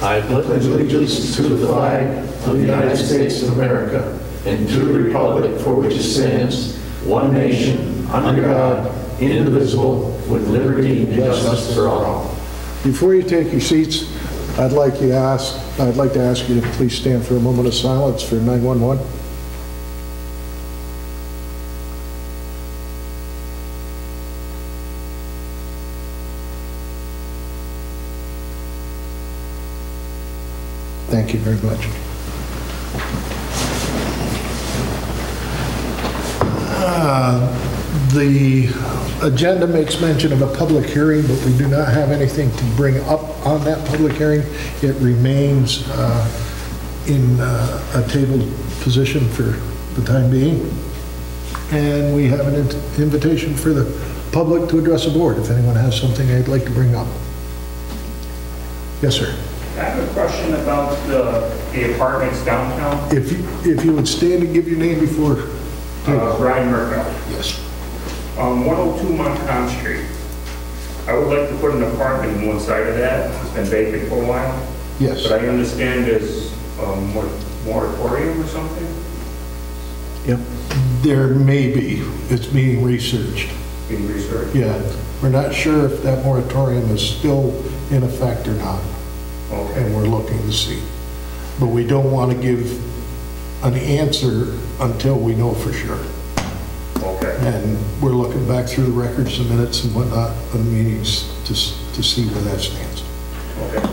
I pledge allegiance to the flag of the United States of America and to the republic for which it stands, one nation, under God, indivisible, with liberty and justice for all. Before you take your seats, I'd like to ask you to please stand for a moment of silence for 911. Thank you very much. The agenda makes mention of a public hearing, but we do not have anything to bring up on that public hearing. It remains in a tabled position for the time being. And we have an invitation for the public to address the board if anyone has something they'd like to bring up. Yes, sir. I have a question about the apartments downtown. If you would stand and give your name before. Brian Murphy. Yes. 102 Montcalm Street. I would like to put an apartment on one side of that. It's been vacant for a while. Yes. But I understand there's moratorium or something? Yep. There may be. It's being researched. Being researched? Yeah. We're not sure if that moratorium is still in effect or not. Okay. And we're looking to see. But we don't want to give an answer until we know for sure. Okay. And we're looking back through the records and minutes and whatnot of the meetings to see where that stands. Okay.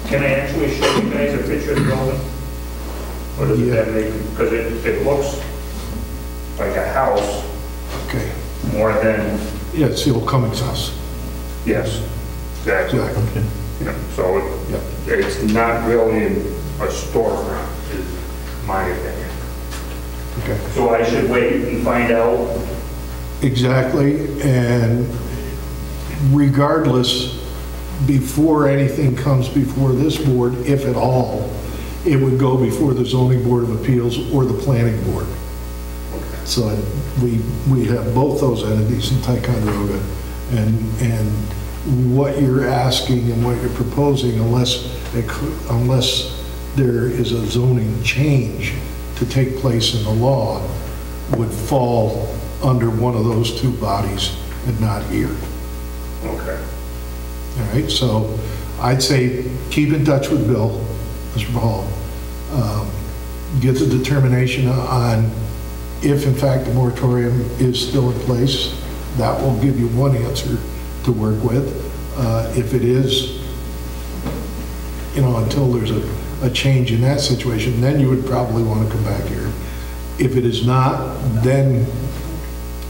Can I actually show you guys a picture of the building? Or does that make it? Because it looks like a house. Okay. More than... Yeah, it's the old Cummings house. Yes. Exactly. Exactly. Yeah, so it's not really a storefront, is my opinion. Okay. So I should wait and find out? Exactly, and regardless, before anything comes before this board, if at all, it would go before the zoning board of appeals or the planning board. Okay. So we have both those entities in Ticonderoga, and what you're asking and what you're proposing, unless there is a zoning change to take place in the law, would fall under one of those two bodies and not here. Okay. All right, so I'd say keep in touch with Bill, Mr. Hall. Get the determination on if in fact the moratorium is still in place. That will give you one answer to work with. If it is, until there's a change in that situation, then you would probably want to come back here. If it is not, then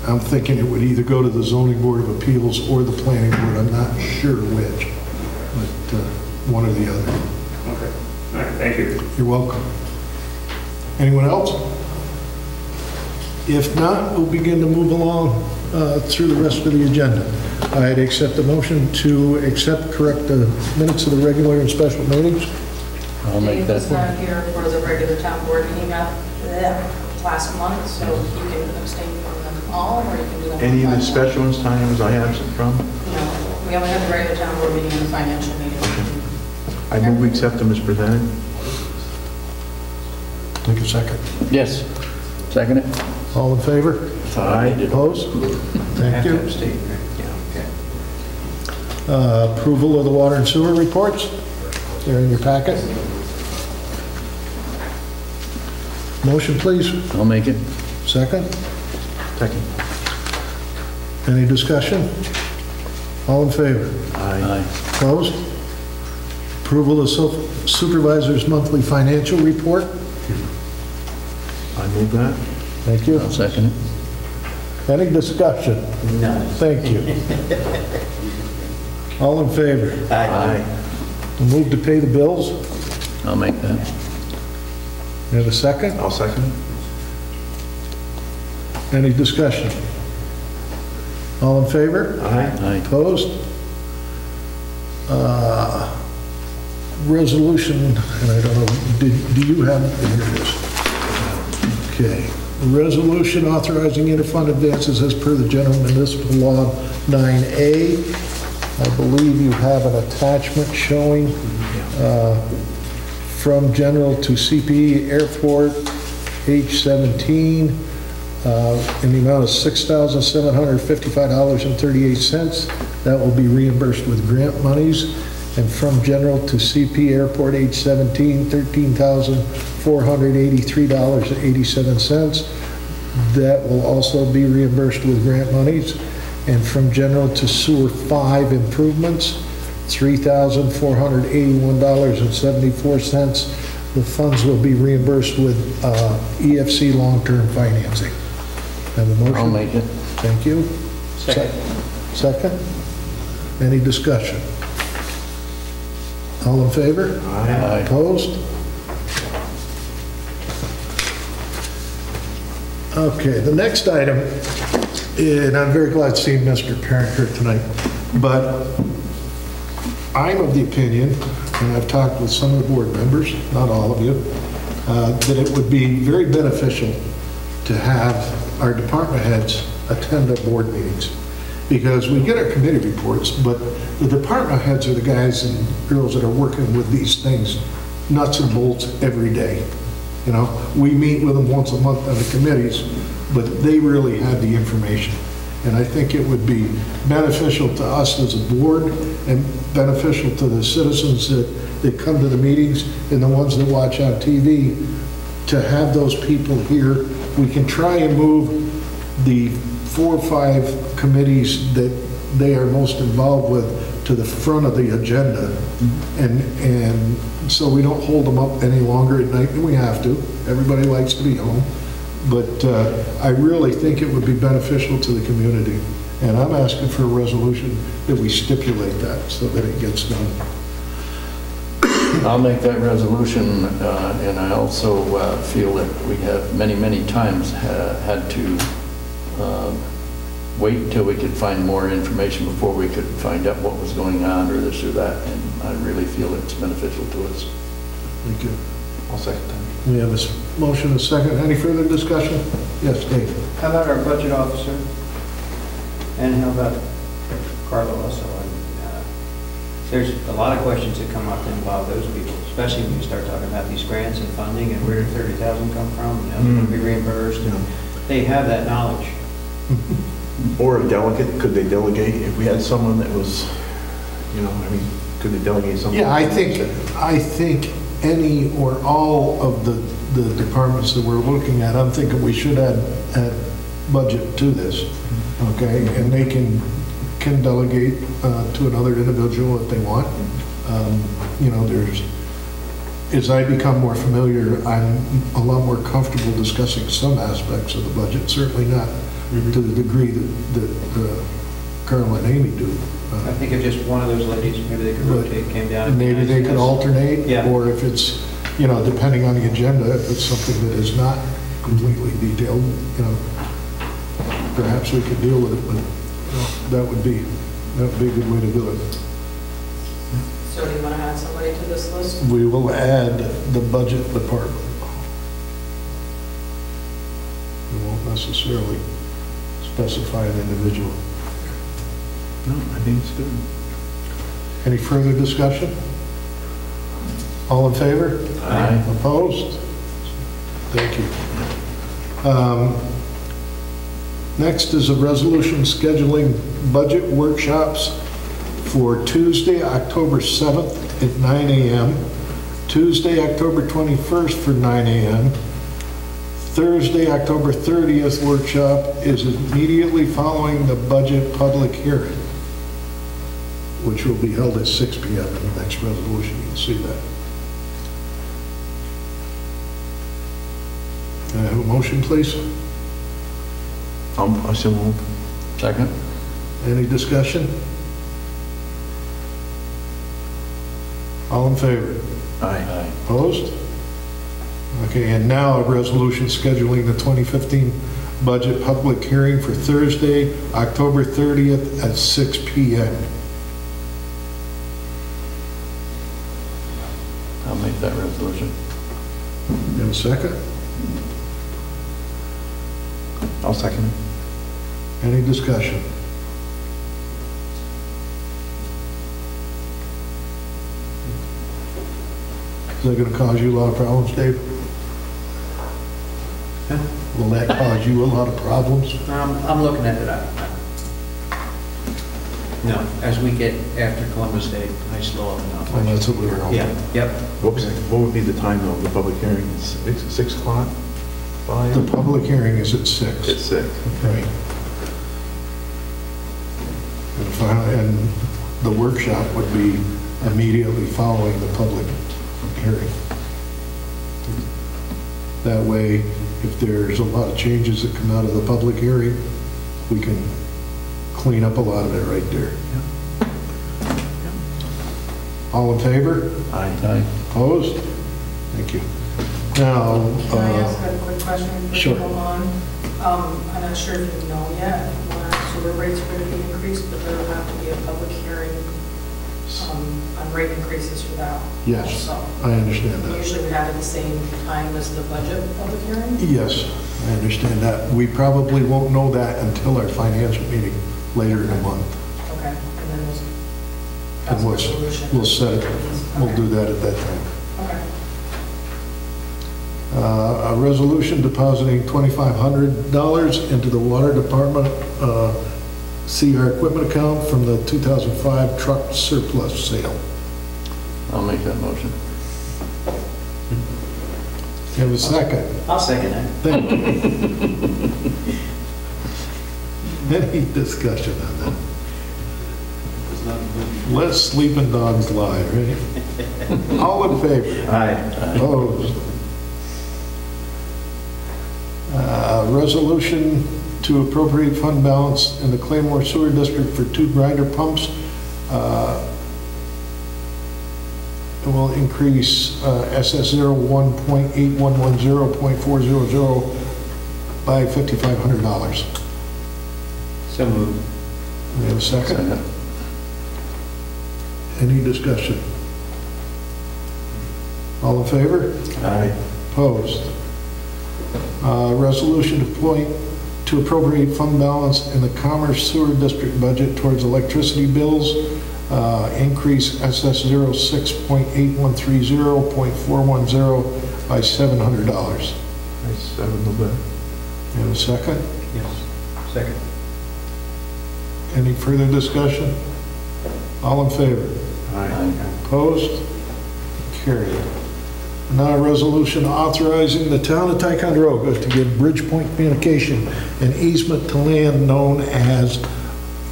I'm thinking it would either go to the zoning board of appeals or the planning board. I'm not sure which, but one or the other. Okay. All right, thank you. You're welcome. Anyone else? If not, we'll begin to move along through the rest of the agenda. I'd accept the motion to correct the minutes of the regular and special meetings. I'll make that. Dave was not here for the regular town board meeting last month, so you can abstain from them all, or you can do them. Any of the special ones Tanya was I absent from? No, we only had the regular town board meeting and the financial meeting. I move we accept them as presented. Take a second. Yes. Second it? All in favor? Aye. Opposed? Thank you. Approval of the water and sewer reports. They're in your packet. Motion, please. I'll make it. Second. Second. Any discussion? All in favor? Aye. Opposed? Approval of supervisor's monthly financial report. I move that. Thank you. I'll second it. Any discussion? No. Thank you. All in favor? Aye. Move to pay the bills. I'll make that. You have a second? I'll second it. Any discussion? All in favor? Aye. Aye. Opposed? Resolution, and I don't know, do you have, here it is. Okay. Resolution authorizing interfund advances as per the General Municipal Law 9A I believe you have an attachment showing from general to CPE Airport, age 17, in the amount of $6,755.38. That will be reimbursed with grant monies. And from general to CP Airport, age 17, $13,483.87. That will also be reimbursed with grant monies. And from general to sewer 5 improvements, $3,481.74. The funds will be reimbursed with EFC long-term financing. Have a motion? I'll make it. Thank you. Second? Any discussion? All in favor? Aye. Opposed? Okay, the next item, and I'm very glad to see Mr. Parent here tonight, but I'm of the opinion, and I've talked with some of the board members, not all of you, that it would be very beneficial to have our department heads attend our board meetings. Because we get our committee reports, but the department heads are the guys and girls that are working with these things, nuts and bolts, every day. You know, we meet with them once a month on the committees, but they really have the information. And I think it would be beneficial to us as a board and beneficial to the citizens that come to the meetings and the ones that watch on TV to have those people here. We can try and move the 4 or 5 committees that they are most involved with to the front of the agenda. And so we don't hold them up any longer at night than we have to. Everybody likes to be home. But I really think it would be beneficial to the community. And I'm asking for a resolution that we stipulate that so that it gets done. I'll make that resolution, and I also feel that we have many times had to wait until we could find more information before we could find out what was going on or this or that, and I really feel it's beneficial to us. Thank you. I'll second that. We have a motion, a second. Any further discussion? Yes, Dave. How about our budget officer? And how about Carla also? There's a lot of questions that come up that involve those people, especially when you start talking about these grants and funding and where did 30,000 come from, and how they're going to be reimbursed, and they have that knowledge. Or a delegate, could they delegate? If we had someone that was, you know, I mean, could they delegate something? Yeah, I think any or all of the departments that we're looking at, I'm thinking we should add budget to this, okay? And they can delegate to another individual if they want. You know, as I become more familiar, I'm a lot more comfortable discussing some aspects of the budget, certainly not to the degree that Carl and Amy do. I think if just one of those ladies, maybe they could rotate, came down. and Maybe they could alternate, Yeah. or if it's, you know, depending on the agenda, if it's something that is not completely detailed, you know, perhaps we could deal with it, but that would be a good way to do it. So do you want to add somebody to this list? We will add the budget department. We won't necessarily specify an individual. No, I think it's good. Any further discussion? All in favor? Aye. Opposed? Thank you. Next is a resolution scheduling budget workshops for Tuesday, October 7th at 9 a.m., Tuesday, October 21st for 9 a.m., Thursday, October 30th workshop is immediately following the budget public hearing, which will be held at 6 p.m. in the next resolution. You can see that. Can I have a motion, please? I still move. Second? Any discussion? All in favor? Aye. Opposed? Okay, and now a resolution scheduling the 2015 budget public hearing for Thursday, October 30th at 6 p.m. I'll make that resolution. You have a second? I'll second it. Any discussion? that gonna cause you a lot of problems, Dave? Will that cause you a lot of problems? I'm looking at it. No, as we get after Columbus Day, I slow up enough. Well, that's what we were hoping. Yeah, yep. What would be the time of the public hearing? 6 o'clock? 5? The public hearing is at 6. At 6. Right. And the workshop would be immediately following the public hearing. That way, if there's a lot of changes that come out of the public hearing, we can clean up a lot of it right there. All in favor? Aye. Opposed? Thank you. Now, Can I ask a quick question? before we Sure. go on? I'm not sure if you know yet, when sewer rates are going to be increased, but there will have to be a public hearing on rate increases for that. yes, So I understand that. usually we have it the same time as the budget public hearing. Yes, I understand that. We probably won't know that until our financial meeting later in the month. Okay, and then And that's the solution. we'll set it, we'll do that at that time. Okay. A resolution depositing $2,500 into the water department CR equipment account from the 2005 truck surplus sale. I'll make that motion. Have a second. I'll second that. Thank you. Any discussion on that? Let sleeping dogs lie, right? All in favor? Aye. Opposed? Resolution to appropriate fund balance in the Claymore Sewer District for 2 grinder pumps. It will increase SS01 .8110.400 by $5,500. So moved. We have a second? Any discussion? All in favor? Aye. Opposed? Resolution to appropriate fund balance in the Commerce Sewer District budget towards electricity bills, increase SS06.8130.410 by $700. I second that. You have a second? Yes, second. Any further discussion? All in favor? Aye. Opposed? Carried. Now a resolution authorizing the town of Ticonderoga to give Bridgepoint Communication an easement to land known as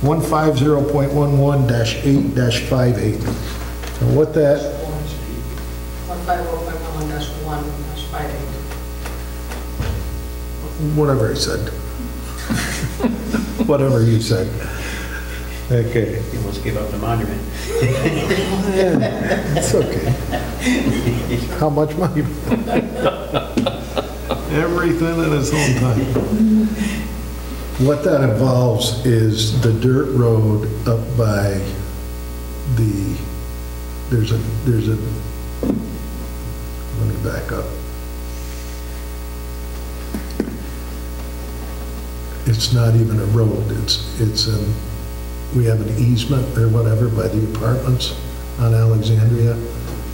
150.11-8-58. And what that, 150.11-1-58. whatever I said. Whatever you said. Okay. You almost gave up the monument. Yeah, it's okay. How much money? Everything in its own time. What that involves is the dirt road up by there's a, let me back up. It's not even a road, we have an easement or whatever by the apartments on Alexandria.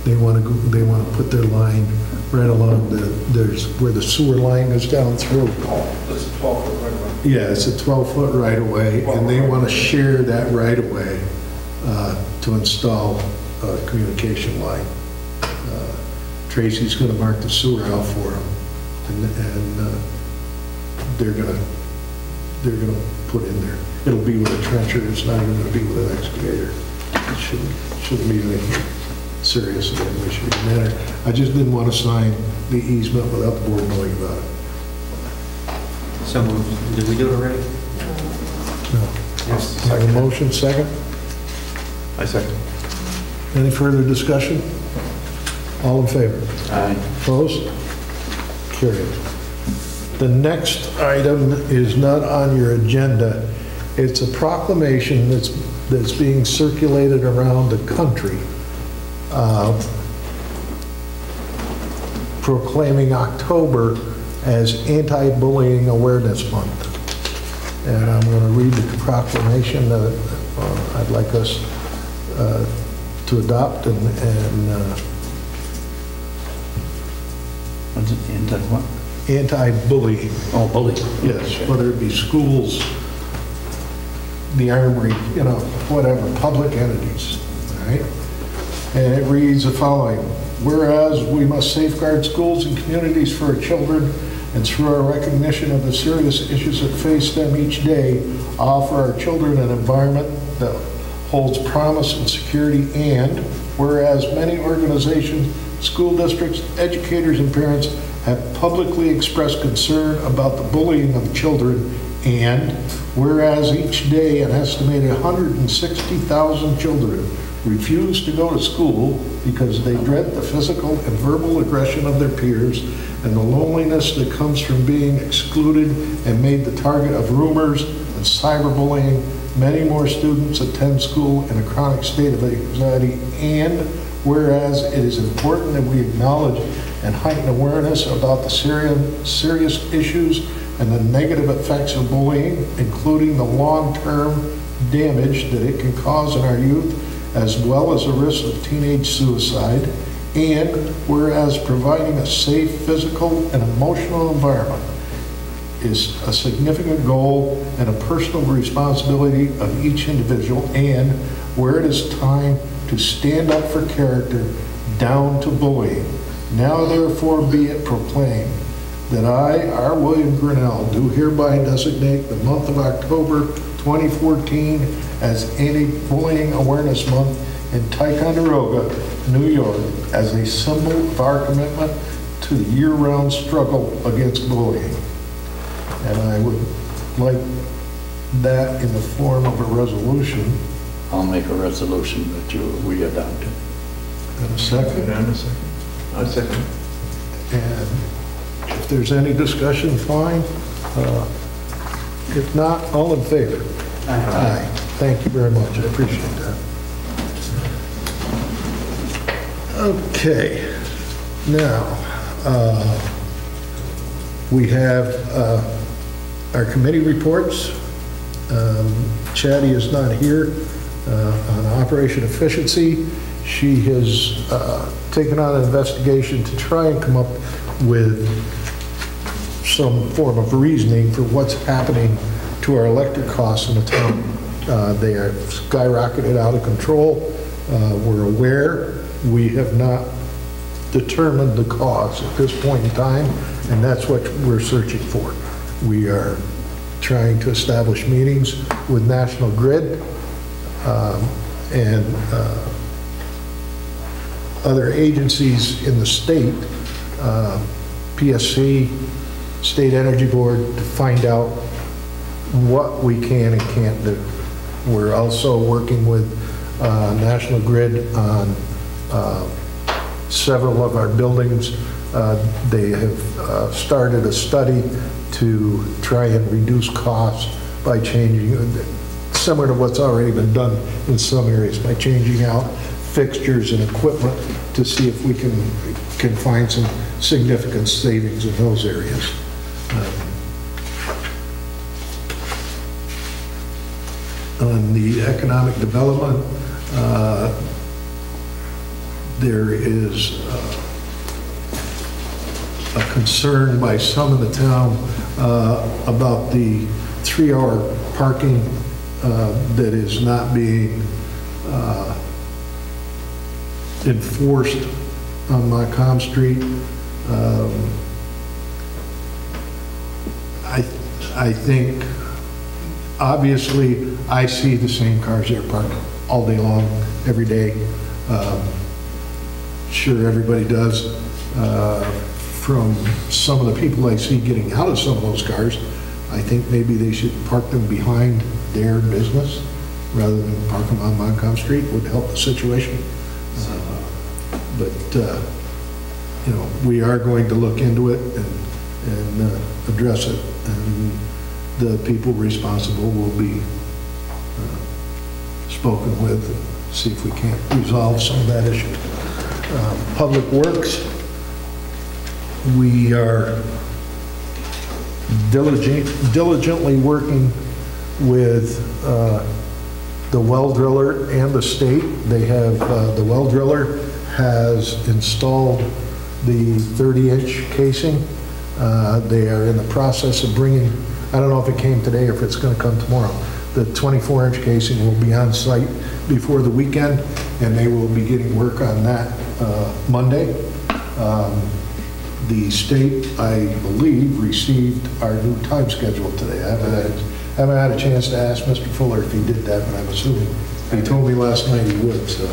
They want to put their line right along there's where the sewer line goes down through. It's a 12-foot right away. Yeah, it's a 12-foot right-of-way, and they want to share that right-of-way to install a communication line. Tracy's going to mark the sewer out for them, and they're going to put in there. It'll be with a trencher, it's not even going to be with an excavator. It shouldn't be anything serious in any shape or manner. I just didn't want to sign the easement without the board knowing about it. So moved. Did we do it already? No. Yes. Have a motion, second? I second. Any further discussion? All in favor? Aye. Opposed? Carried. The next item is not on your agenda. It's a proclamation that's being circulated around the country proclaiming October as Anti-Bullying Awareness Month. And I'm going to read the proclamation that I'd like us to adopt and Into what? Anti-bullying, Oh, bullying. yes, whether it be schools, the armory, you know, whatever, public entities, all right? And it reads the following: whereas we must safeguard schools and communities for our children, and through our recognition of the serious issues that face them each day, offer our children an environment that holds promise and security. And whereas many organizations, school districts, educators, and parents have publicly expressed concern about the bullying of children, and whereas each day an estimated 160,000 children refuse to go to school because they dread the physical and verbal aggression of their peers and the loneliness that comes from being excluded and made the target of rumors and cyberbullying, many more students attend school in a chronic state of anxiety. And whereas it is important that we acknowledge and heighten awareness about the serious issues and the negative effects of bullying, including the long-term damage that it can cause in our youth, as well as the risk of teenage suicide. And whereas providing a safe physical and emotional environment is a significant goal and a personal responsibility of each individual, and where it is time to stand up for character down to bullying, now therefore be it proclaimed that I, R. William Grinnell, do hereby designate the month of October 2014 as Anti-Bullying Awareness Month in Ticonderoga, New York, as a symbol of our commitment to the year-round struggle against bullying. And I would like that in the form of a resolution. I'll make a resolution that we adopt it. And a second. And a second. I second. And if there's any discussion, fine. If not, all in favor? Aye. Thank you very much. I appreciate that. Okay. Now, we have our committee reports. Chatty is not here on operation efficiency. She has taken on an investigation to try and come up with some form of reasoning for what's happening to our electric costs in the town. They are skyrocketed out of control. We're aware. We have not determined the cause at this point in time, and that's what we're searching for. We are trying to establish meetings with National Grid and other agencies in the state, PSC, State Energy Board, to find out what we can and can't do. We're also working with National Grid on several of our buildings. They have started a study to try and reduce costs by changing, similar to what's already been done in some areas, by changing out fixtures and equipment to see if we can find some significant savings in those areas. On the economic development, there is a concern by some in the town about the 3-hour parking that is not being enforced on Montcalm Street. I think, obviously, I see the same cars there parked all day long, every day. Sure, everybody does. From some of the people I see getting out of some of those cars, I think maybe they should park them behind their business rather than park them on Montcalm Street. Would help the situation. But you know, we are going to look into it and address it, and the people responsible will be spoken with and see if we can't resolve some of that issue. Public Works, we are diligently working with the well driller and the state. They have, the well driller has installed the 30-inch casing. They are in the process of bringing, I don't know if it came today or if it's going to come tomorrow. The 24-inch casing will be on site before the weekend, and they will be getting work on that Monday. The state, I believe, received our new time schedule today. I haven't had a chance to ask Mr. Fuller if he did that, but I'm assuming he told me last night he would, so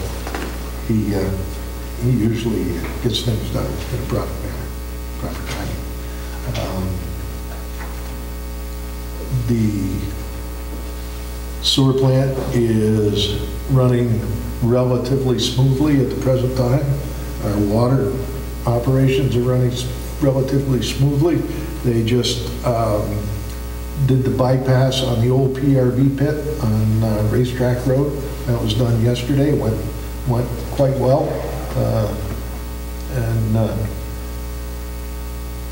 he usually gets things done in a proper manner, proper time. The sewer plant is running relatively smoothly at the present time. Our water operations are running relatively smoothly. They just did the bypass on the old PRV pit on Racetrack Road. That was done yesterday. It went quite well. And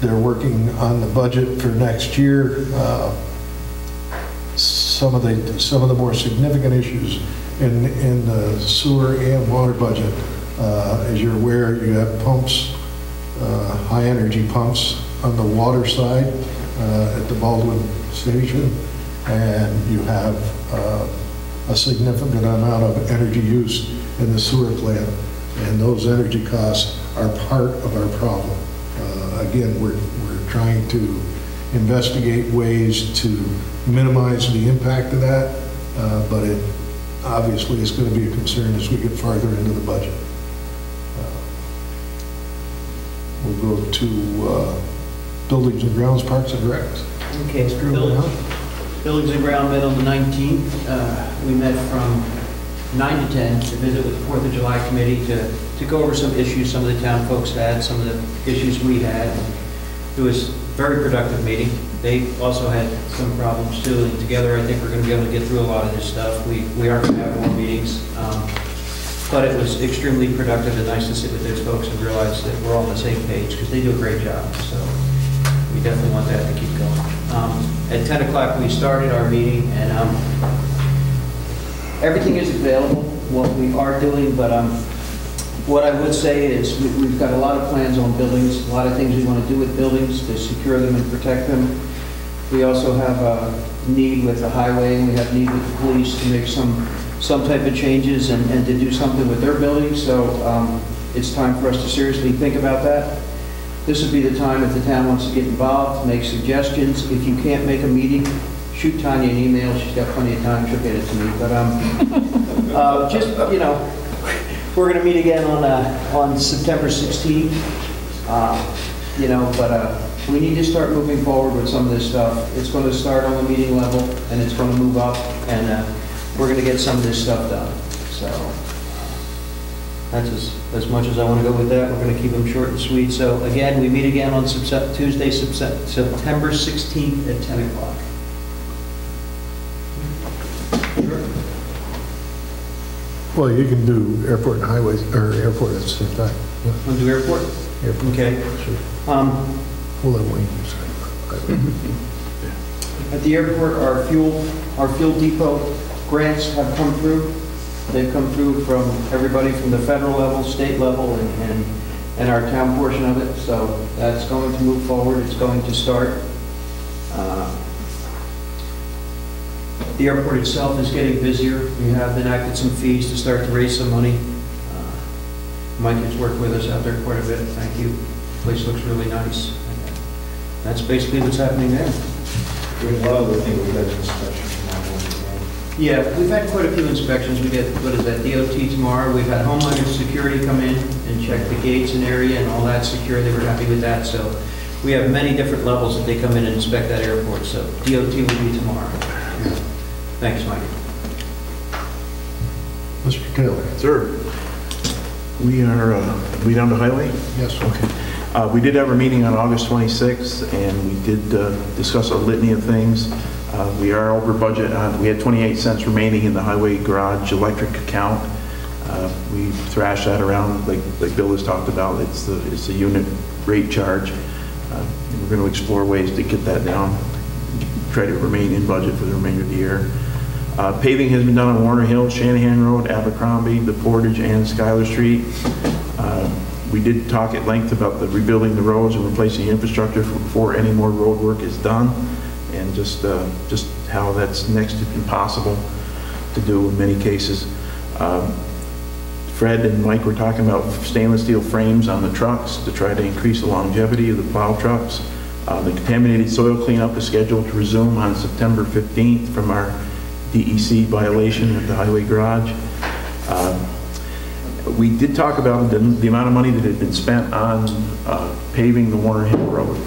they're working on the budget for next year. Some of the more significant issues in the sewer and water budget, as you're aware, you have pumps, high energy pumps on the water side at the Baldwin Station, and you have a significant amount of energy use in the sewer plant, and those energy costs are part of our problem. Again, we're trying to investigate ways to minimize the impact of that, but it obviously is going to be a concern as we get farther into the budget. We'll go to Buildings and Grounds, Parks and Recs. Okay, Buildings and Ground met on the 19th. We met from 9 to 10 to visit with the 4th of July committee to go over some issues some of the town folks had, some of the issues we had. It was a very productive meeting. They also had some problems too, and together I think we're going to be able to get through a lot of this stuff. We are going to have more meetings, but it was extremely productive and nice to sit with those folks and realize that we're all on the same page, because they do a great job. So we definitely want that to keep going. At 10 o'clock we started our meeting, and everything is available, what we are doing, but what I would say is we've got a lot of plans on buildings, a lot of things we want to do with buildings to secure them and protect them. We also have a need with the highway, and we have need with the police to make some type of changes and to do something with their buildings. So it's time for us to seriously think about that. This would be the time if the town wants to get involved, make suggestions. If you can't make a meeting, shoot Tanya an email. She's got plenty of time. She'll get it to me. But just, you know, we're going to meet again on September 16th. You know, but we need to start moving forward with some of this stuff. It's going to start on the meeting level, and it's going to move up, and we're going to get some of this stuff done. So that's as much as I want to go with that. We're going to keep them short and sweet. So again, we meet again on Tuesday, September 16th at 10 o'clock. Well, you can do airport and highways, or airport at the same time. Yeah. Want to do airport? Airport. Okay. Sure. We'll let Wayne decide. At the airport, our fuel depot grants have come through. They've come through from everybody from the federal level, state level, and our town portion of it. So that's going to move forward. It's going to start. The airport itself is getting busier. We have enacted some fees to start to raise some money. Mike has worked with us out there quite a bit. Thank you. The place looks really nice. That's basically what's happening there. Doing a lot of the things we've had inspections now. Yeah, we've had quite a few inspections. We get, what is that, DOT tomorrow. We've had Homeland Security come in and check the gates and area and all that secure. They were happy with that. So we have many different levels that they come in and inspect that airport. So DOT will be tomorrow. Thanks, Mike. Mr. Taylor. Sir, we down to highway? Yes. Okay. We did have a meeting on August 26th, and we did discuss a litany of things. We are over budget. We had 28 cents remaining in the highway garage electric account. We thrashed that around like Bill has talked about. It's a unit rate charge. We're going to explore ways to get that down, try to remain in budget for the remainder of the year. Paving has been done on Warner Hill, Shanahan Road, Abercrombie, the Portage, and Schuyler Street. We did talk at length about the rebuilding the roads and replacing infrastructure before any more road work is done, and just how that's next to impossible to do in many cases. Fred and Mike were talking about stainless steel frames on the trucks to try to increase the longevity of the plow trucks. The contaminated soil cleanup is scheduled to resume on September 15th from our DEC violation at the highway garage. We did talk about the amount of money that had been spent on paving the Warner Hill Road,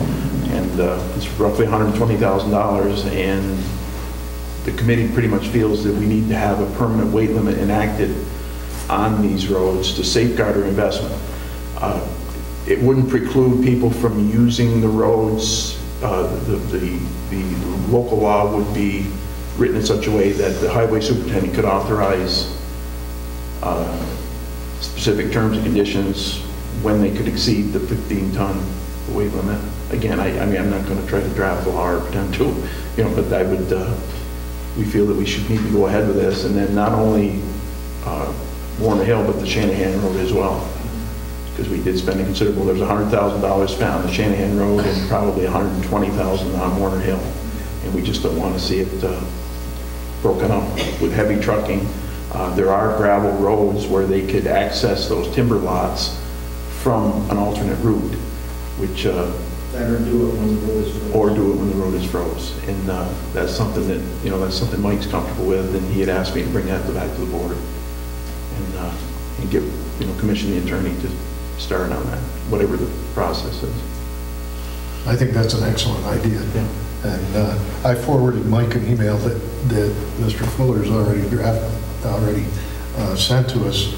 and it's roughly $120,000, and the committee pretty much feels that we need to have a permanent weight limit enacted on these roads to safeguard our investment. It wouldn't preclude people from using the roads. The local law would be written in such a way that the highway superintendent could authorize specific terms and conditions when they could exceed the 15-ton weight limit. Again, I mean, I'm not going to try to draft the law or pretend to, but I would, we feel that we should need to go ahead with this, and then not only Warner Hill, but the Shanahan Road as well, because we did spend a considerable, there's $100,000 spent on the Shanahan Road and probably $120,000 on Warner Hill, and we just don't want to see it broken up with heavy trucking. There are gravel roads where they could access those timber lots from an alternate route, which Or do it when the road is frozen. or do it when the road is froze, and that's something that that's something Mike's comfortable with, and he had asked me to bring that back to the board and give commission the attorney to start on that, whatever the process is. I think that's an excellent idea. Yeah. And I forwarded Mike an email that Mr. Fuller's already sent to us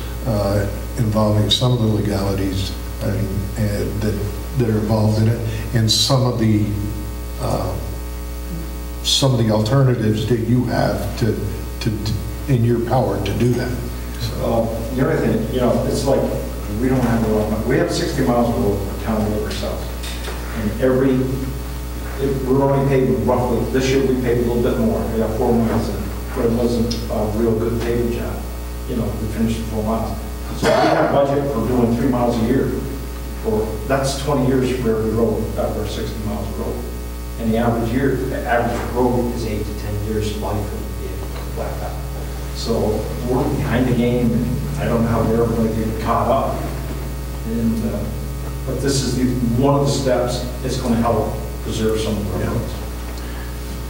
involving some of the legalities and that are involved in it, and some of the alternatives that you have to in your power to do that. The other thing, it's like, we don't have a lot of money. We have 60 miles of road for town of ourselves. And we're only paving roughly, this year we paved a little bit more. We got 4 miles in, but it wasn't a real good paving job. We finished 4 miles. So we have budget for doing 3 miles a year. That's 20 years for every road, for 60 miles of road. And the average road is 8 to 10 years life of being blacktop. So we're behind the game, and I don't know how we're ever going to get caught up. But this is one of the steps that's going to help preserve some of our roads.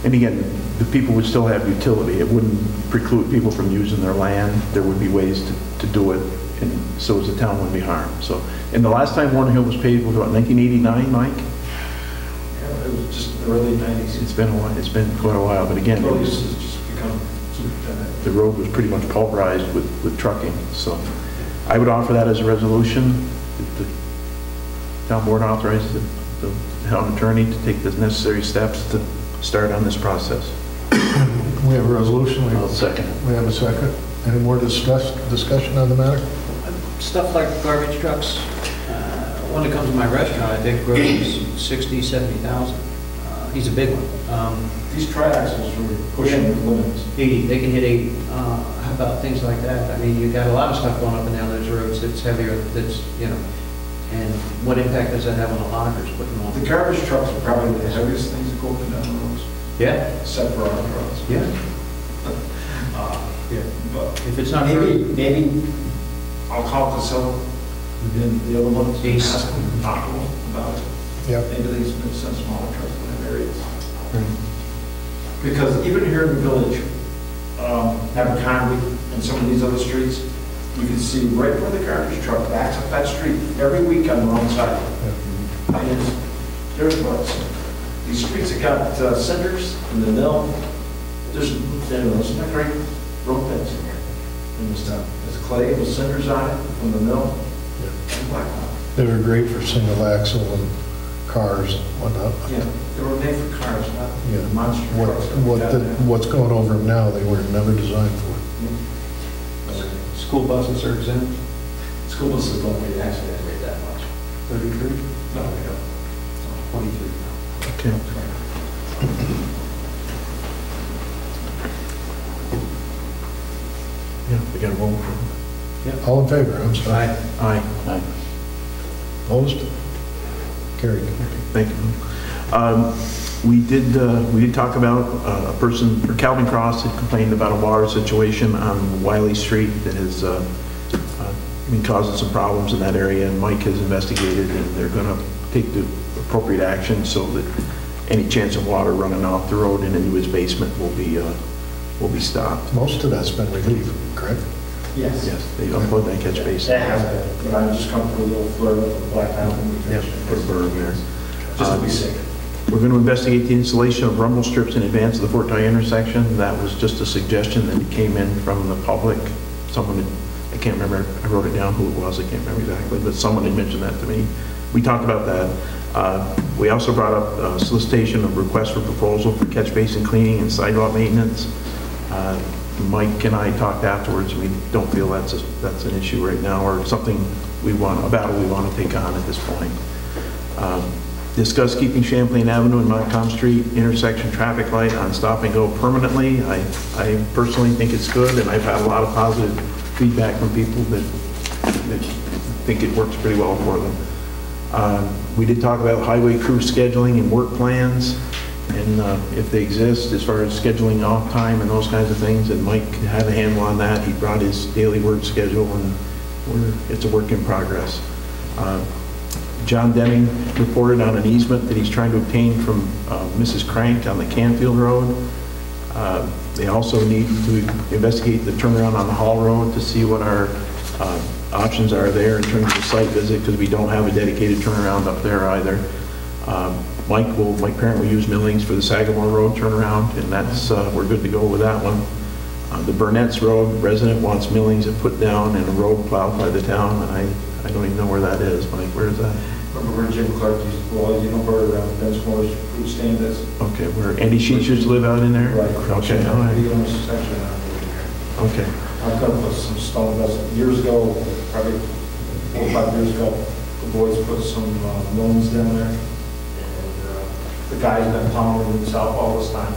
And again, the people would still have utility. It wouldn't preclude people from using their land. There would be ways to do it, and so as the town wouldn't be harmed. So, and the last time Warner Hill was paved was what, 1989, Mike? Yeah, it was just the early 90s. It's been a while. It's been quite a while, but again, Roads has just become superintendent. the road was pretty much pulverized with trucking. So I would offer that as a resolution. The town board authorizes the town attorney to take the necessary steps to start on this process. We have a resolution. I'll second it. We have a second. Any more discussion on the matter? Stuff like garbage trucks, one that comes to my restaurant, I think grows 60, 70,000. He's a big one. These triaxles are pushing the limits. 80, they can hit 80. How about things like that? I mean, you've got a lot of stuff going up and down those roads that's heavier, and what impact does that have on the lockers, putting them on? The garbage trucks are probably the heaviest things that go up and down the roads, Yeah, except for our trucks. yeah. Yeah, but If it's not maybe I'll call Casella, and then the other ones, East. ask them, talk to them about it. Yep. Maybe they send smaller trucks in that areas. Because even here in the village, Abercrombie and some of these other streets, you can see right where the garbage truck backs up that street every week on the wrong side. And there's what's, these streets that got cinders in the mill, there's not great road beds in here. And there's clay with cinders on it from the mill. And blacktop. They were great for single axle and cars and whatnot. Yeah, they were made for cars, not Yeah. monster trucks. that we got now. What's going over them now, they were never designed for. School buses are exempt, School buses don't rate, actually, they rate that much. 33, No, they don't. 23. Okay. Yeah, we got to vote for it. All in favor, I'm sorry. Aye. Aye. Opposed? Carried. Thank you. We did talk about a person, or Calvin Cross had complained about a water situation on Wiley Street that has been causing some problems in that area, and Mike has investigated, and they're going to take the appropriate action so that any chance of water running off the road and into his basement will be stopped. Most of that's been relieved, correct? Yes. Yes, they unplugged that catch basin. That has been, but I just come through a little flare with the black out and we Yeah, finish it. put a berm there. Just to be safe. We're going to investigate the installation of rumble strips in advance of the Fort Dye intersection. That was just a suggestion that came in from the public. Someone, I can't remember, I wrote it down who it was, I can't remember exactly, but someone had mentioned that to me. We talked about that. We also brought up solicitation of requests for proposal for catch basin cleaning and sidewalk maintenance. Mike and I talked afterwards. We don't feel that's an issue right now, or something a battle we want to take on at this point. Discuss keeping Champlain Avenue and Montcalm Street intersection traffic light on stop and go permanently. I personally think it's good, and I've had a lot of positive feedback from people that think it works pretty well for them. We did talk about highway crew scheduling and work plans, and if they exist, as far as scheduling off time and those kinds of things, and Mike had a handle on that. He brought his daily work schedule, and it's a work in progress. John Deming reported on an easement that he's trying to obtain from Mrs. Crank on the Canfield Road. They also need to investigate the turnaround on the Hall Road to see what our options are there in terms of the site visit, because we don't have a dedicated turnaround up there either. Mike Parent will use millings for the Sagamore Road turnaround, and that's we're good to go with that one. The Burnett's Road resident wants millings and put down and a road plowed by the town, and I don't even know where that is. Mike, where is that? Remember where Jim Clark you know where Bensmore's food stand is? Okay, where Andy Sheets used to live out in there? Right. Okay, all right. He owns a section out there. Okay. I'm gonna put some stone dust. Years ago, probably 4 or 5 years ago, the boys put some millings down there. And the guy's been pounding himself all this time.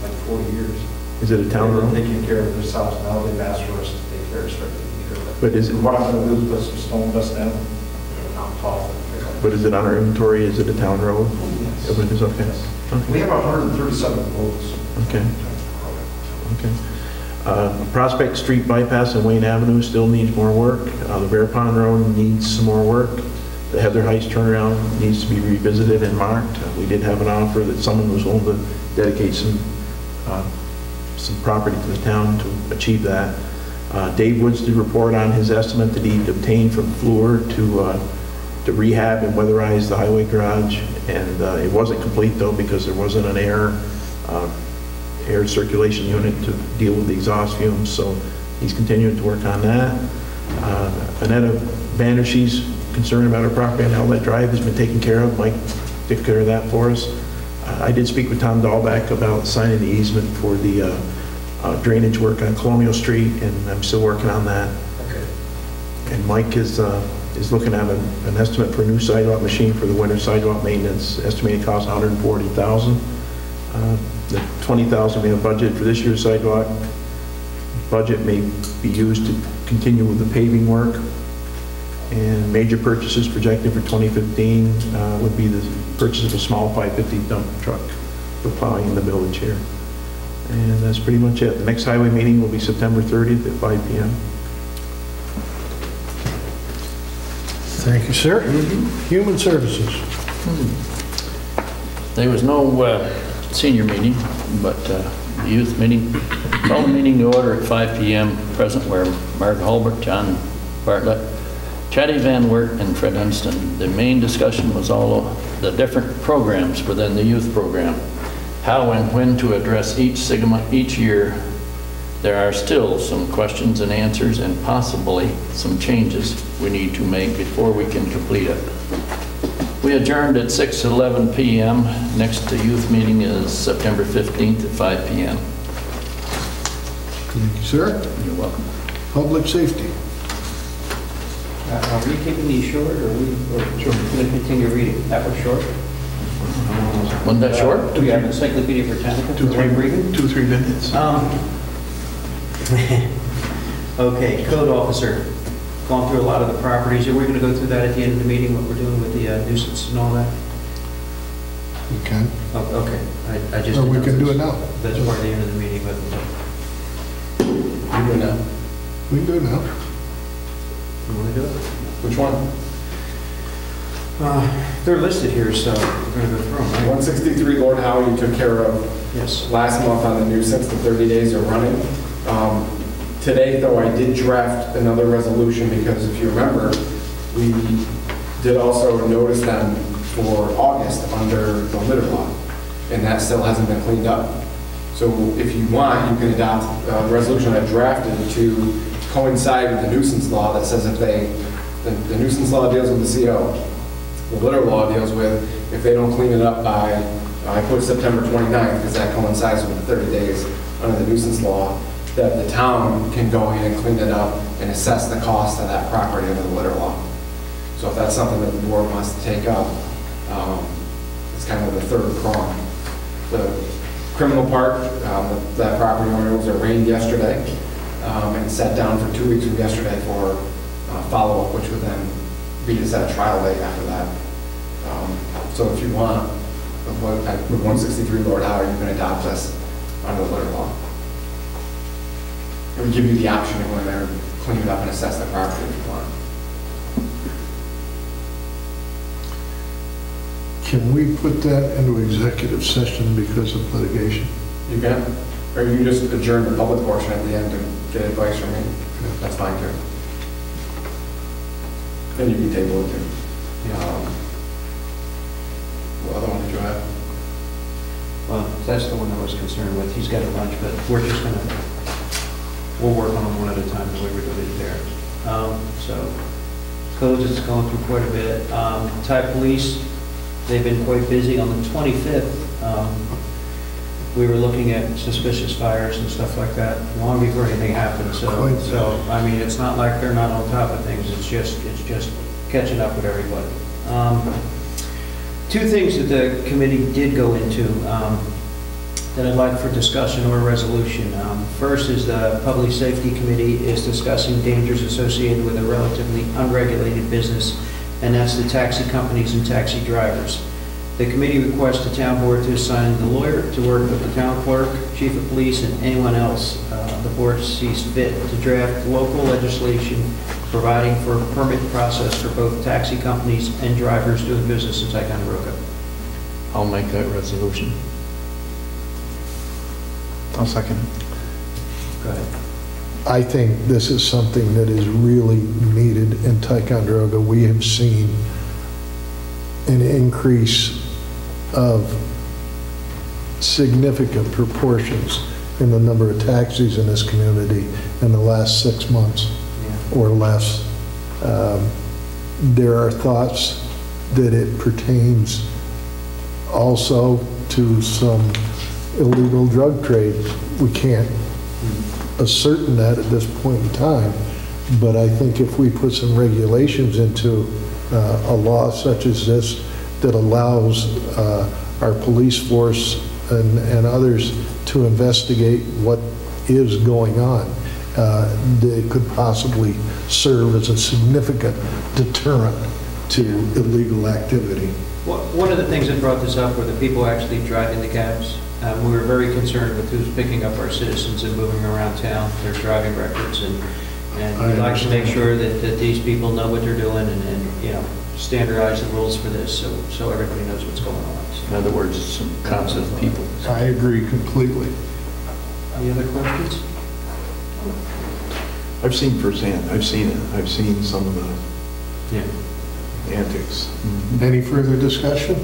Like 40 years. Is it a town road? They've been taking care of themselves. Now they've asked for us to take care of it. But is it? What I'm gonna do is put some stone dust down and I'm tall. But is it on our inventory? Is it a town road? Yes. It is, okay. We have 137 roads. Okay. Okay. Prospect Street bypass and Wayne Avenue still needs more work. The Bear Pond Road needs some more work. The Heather Heights turnaround needs to be revisited and marked. We did have an offer that someone was willing to dedicate some property to the town to achieve that. Dave Woods did report on his estimate that he'd obtained from Fluor to rehab and weatherize the highway garage, and it wasn't complete though, because there wasn't an air circulation unit to deal with the exhaust fumes, so he's continuing to work on that. Annetta Bandershee's concern about her property on Outlet Drive has been taken care of. Mike took care of that for us. I did speak with Tom Dahlbeck about signing the easement for the drainage work on Colonial Street, and I'm still working on that. Okay. And Mike is looking at an estimate for a new sidewalk machine for the winter sidewalk maintenance. Estimated cost $140,000. The $20,000 we have budgeted for this year's sidewalk budget may be used to continue with the paving work. And major purchases projected for 2015 would be the purchase of a small 550 dump truck for plowing in the village here. And that's pretty much it. The next highway meeting will be September 30th at 5 p.m. Thank you, sir. Human Services. There was no senior meeting, but the youth meeting. Call the meeting to order at 5 p.m. Present were Mark Holbert, John Bartlett, Chatty Van Wert, and Fred Hunston. The main discussion was all of the different programs within the youth program, how and when to address each segment each year. There are still some questions and answers and possibly some changes we need to make before we can complete it. We adjourned at 6:11 p.m. Next youth meeting is September 15th at 5 p.m. Thank you, sir. You're welcome. Public Safety. Are we keeping these short, or are we going to continue reading? That was short? Wasn't that short? Do we have Encyclopedia Britannica? 2-3 minutes. Okay, Code Officer. gone through a lot of the properties. Are we going to go through that at the end of the meeting, what we're doing with the nuisance and all that? You can. Oh, okay. I just. Or we can do it now. That's part of the end of the meeting, but. You do it now. We can do it now. You want to do it? Which one? They're listed here, so we're going to go through them, right? 163 Lord Howe you took care of Yes. last month on the nuisance, the 30 days are running. Today, though, I did draft another resolution because if you remember, we did also notice them for August under the litter law, and that still hasn't been cleaned up. So if you want, you can adopt a resolution I drafted to coincide with the nuisance law that says if the nuisance law deals with the CO, the litter law deals with if they don't clean it up by, I put September 29th because that coincides with the 30 days under the nuisance law, that the town can go in and clean it up and assess the cost of that property under the litter law. So if that's something that the board wants to take up, it's kind of the third prong. The criminal part, that property owner was arraigned yesterday and sat down for 2 weeks from yesterday for follow-up, which would then be to set a trial date after that. So if you want, with 163 Lord Howe, you can adopt this under the litter law. It would give you the option to go in there and clean it up and assess the property if you want. Can we put that into executive session because of litigation? You can, or you can just adjourn the public portion at the end and get advice from me. That's fine too. And you can table it too. What other one did you have? Well, that's the one I was concerned with. He's got a bunch, but we'll work on them one at a time the way we're doing it there. So, codes is going through quite a bit. Thai police, they've been quite busy. On the 25th, we were looking at suspicious fires and stuff like that long before anything happened. So I mean, it's not like they're not on top of things. It's just catching up with everybody. Two things that the committee did go into that I'd like for discussion or resolution. First is the Public Safety Committee is discussing dangers associated with a relatively unregulated business, and that's the taxi companies and taxi drivers. The committee requests the town board to assign the lawyer to work with the town clerk, chief of police, and anyone else the board sees fit to draft local legislation providing for a permit process for both taxi companies and drivers doing business in Ticonderoga. I'll make that resolution. I'll second it. Go ahead. I think this is something that is really needed in Ticonderoga. We have seen an increase of significant proportions in the number of taxis in this community in the last 6 months or less. There are thoughts that it pertains also to some illegal drug trade. We can't ascertain that at this point in time, but I think if we put some regulations into a law such as this that allows our police force and others to investigate what is going on, they could possibly serve as a significant deterrent to illegal activity. Well, one of the things that brought this up were the people actually driving the cabs. We were very concerned with who's picking up our citizens and moving around town, their driving records, and we'd like to make sure that these people know what they're doing and you know, standardize the rules for this so everybody knows what's going on. So, In other words, some concept people. I agree completely. any other questions? I've seen firsthand, I've seen it. I've seen some of the Yeah. antics. Any further discussion?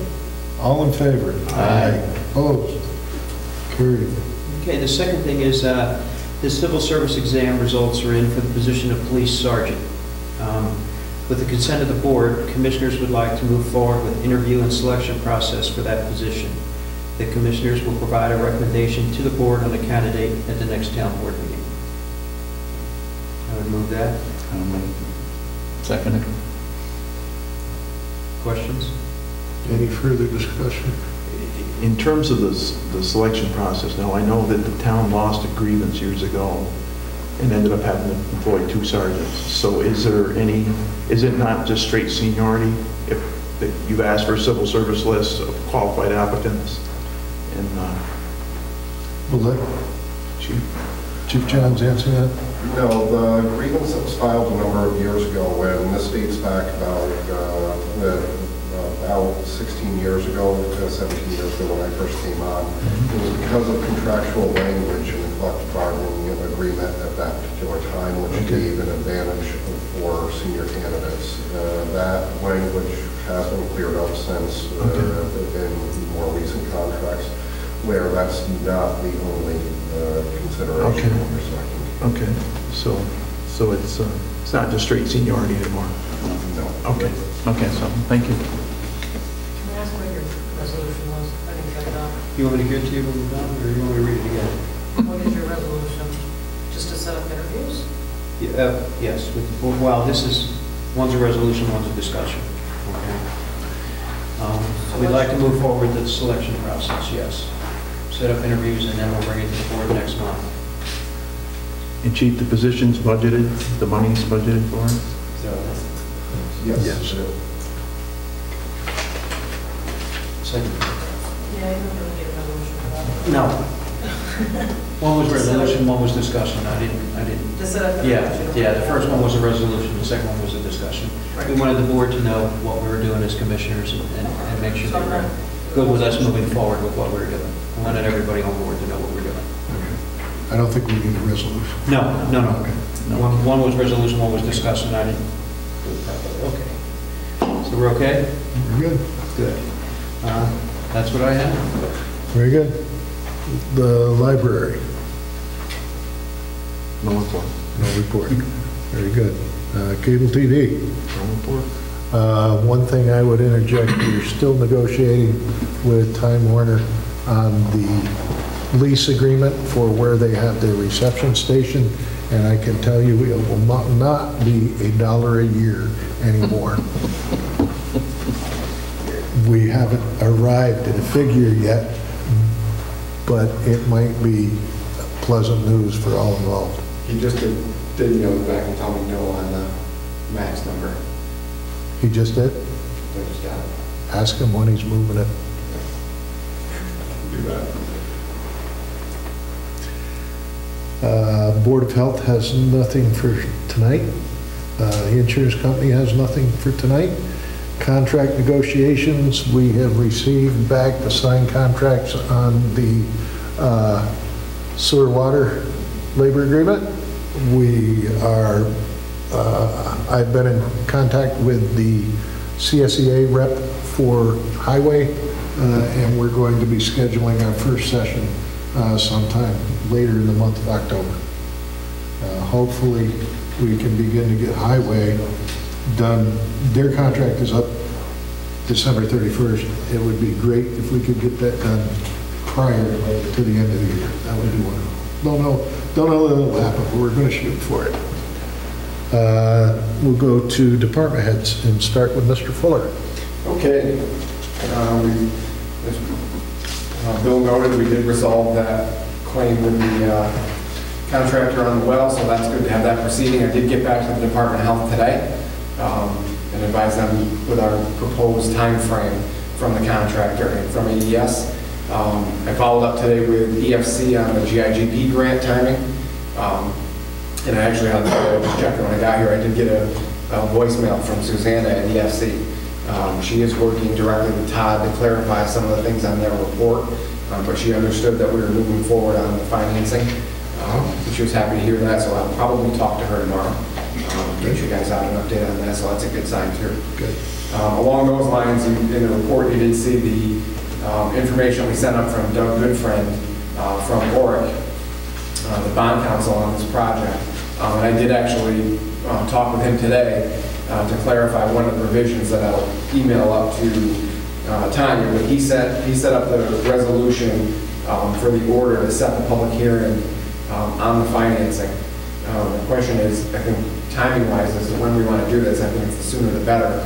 All in favor? Aye. Opposed? Carried. Okay, the second thing is the civil service exam results are in for the position of police sergeant. With the consent of the board, commissioners would like to move forward with interview and selection process for that position. The commissioners will provide a recommendation to the board on a candidate at the next town board meeting. I would move that. I'll make second it. Questions? Any further discussion? In terms of the selection process, now I know that the town lost a grievance years ago and ended up having to employ 2 sergeants. So is it not just straight seniority? If you've asked for a civil service list of qualified applicants, and Will let Chief Johns answer that? No, the grievance that was filed a number of years ago, when this dates back about 16 years ago, 17 years ago when I first came on, it was because of contractual language in the collective bargaining agreement at that particular time, which gave an advantage for senior candidates. That language has been cleared up since in more recent contracts, where that's not the only consideration when you're selecting. okay, so it's not just straight seniority anymore. No. Okay, so thank you. Can I ask what your resolution was? I didn't get it down. You want me to give it to you when we're done, or you want me to read it again? What is your resolution? Just to set up interviews? Yes, well, one's a resolution, one's a discussion. Okay. We'd like to move forward with the selection process, yes. Set up interviews, and then we'll bring it to the board next month. And Chief, the position's budgeted, the money's budgeted for it? Yes. Second. Yeah, you don't really need a resolution for that. No. One was resolution, one was discussion. I didn't. To set up Yeah, interviews. yeah, the first one was a resolution, the second one was a discussion. We wanted the board to know what we were doing as commissioners and make sure they were good with us moving forward with what we were doing. I wanted everybody on board to know what we're doing. I don't think we need a resolution. No. Okay. One was resolution, one was discussion. I didn't do it properly. Okay. So we're okay? We're good. Good. That's what I have. Very good. The library, No report. no report. Very good. Cable TV. No report. One thing I would interject, we're still negotiating with Time Warner on the lease agreement for where they have their reception station, and I can tell you it will not be $1 a year anymore. We haven't arrived at a figure yet, but it might be pleasant news for all involved. He just did back and tell me no on the max number. He just did? I just got it. Ask him when he's moving it. Do that. Board of Health has nothing for tonight. The insurance company has nothing for tonight. Contract negotiations, we have received back the signed contracts on the sewer water labor agreement. I've been in contact with the CSEA rep for highway, and we're going to be scheduling our first session sometime later in the month of October. Hopefully, we can begin to get highway done. Their contract is up December 31st. It would be great if we could get that done prior to the end of the year. That would be wonderful. Don't know that it'll happen, but we're going to shoot for it. We'll go to department heads and start with Mr. Fuller. Okay. Bill noted we did resolve that claim with the contractor on the well, so that's good to have that proceeding. I did get back to the Department of Health today and advise them with our proposed time frame from the contractor and from AES. I followed up today with EFC on the GIGP grant timing. And I actually had to just check when I got here. I did get a voicemail from Susanna at EFC. She is working directly with Todd to clarify some of the things on their report, but she understood that we were moving forward on the financing. She was happy to hear that, so I'll probably talk to her tomorrow. Get you guys out an update on that, so that's a good sign too. Good. Along those lines, in the report you did see the information we sent up from Doug Goodfriend from ORIC, the bond counsel on this project. And I did actually talk with him today to clarify one of the provisions that I'll email up to Tanya. But he set up the resolution for the order to set the public hearing on the financing. The question is, I think timing-wise, as to when we want to do this, I think it's the sooner the better.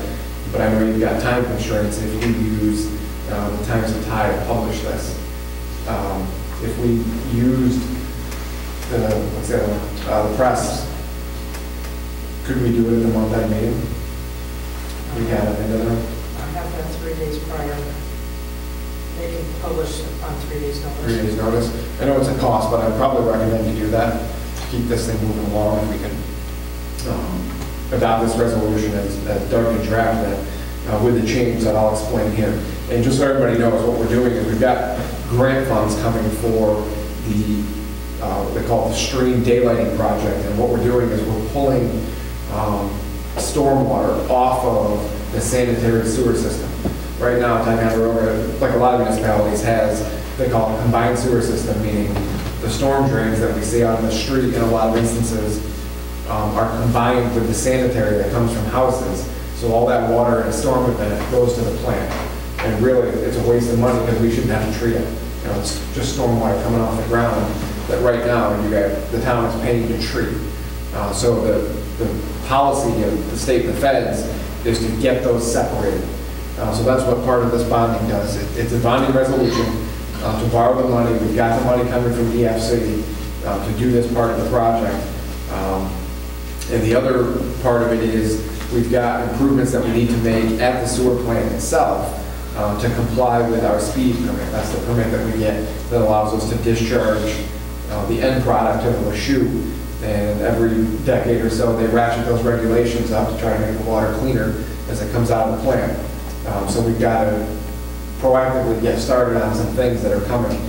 But I know you've got time constraints if we use the times of tie to publish this. If we used the press, could we do it at the month-end meeting? We had it into there. I have that 3 days prior. They can publish on 3 days notice. 3 days notice. I know it's a cost, but I'd probably recommend you do that to keep this thing moving along, and we can adopt this resolution as Doug can draft it with the change that I'll explain here. And just so everybody knows, what we're doing is we've got grant funds coming for the, they call it the stream daylighting project, and what we're doing is we're pulling stormwater off of the sanitary sewer system. Right now, Ticonderoga, like a lot of municipalities, has, they call it combined sewer system, meaning the storm drains that we see out in the street in a lot of instances are combined with the sanitary that comes from houses. So all that water in a storm event goes to the plant. And really, it's a waste of money because we shouldn't have to treat it. You know, it's just stormwater coming off the ground that right now you got the town is paying to treat. So the policy of the state and the feds is to get those separated. So that's what part of this bonding does. It's a bonding resolution to borrow the money. We've got the money coming from EFC to do this part of the project. And the other part of it is we've got improvements that we need to make at the sewer plant itself to comply with our speed permit. That's the permit that we get that allows us to discharge the end product of a chute. And every decade or so, they ratchet those regulations up to try to make the water cleaner as it comes out of the plant. So we've got to proactively get started on some things that are coming.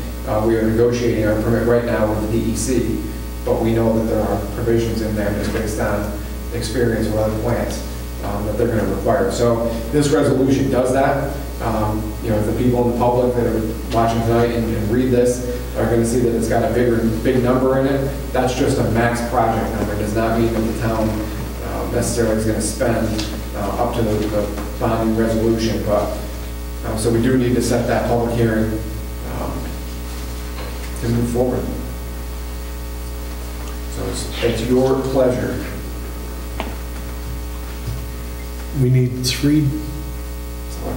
We are negotiating our permit right now with the DEC, but we know that there are provisions in there just based on experience with other plants that they're going to require. So this resolution does that. You know, the people in the public that are watching tonight and read this are going to see that it's got a big number in it. That's just a max project number. It does not mean that the town necessarily is going to spend up to the bonding resolution, but so we do need to set that public hearing to move forward. So it's your pleasure. We need 3,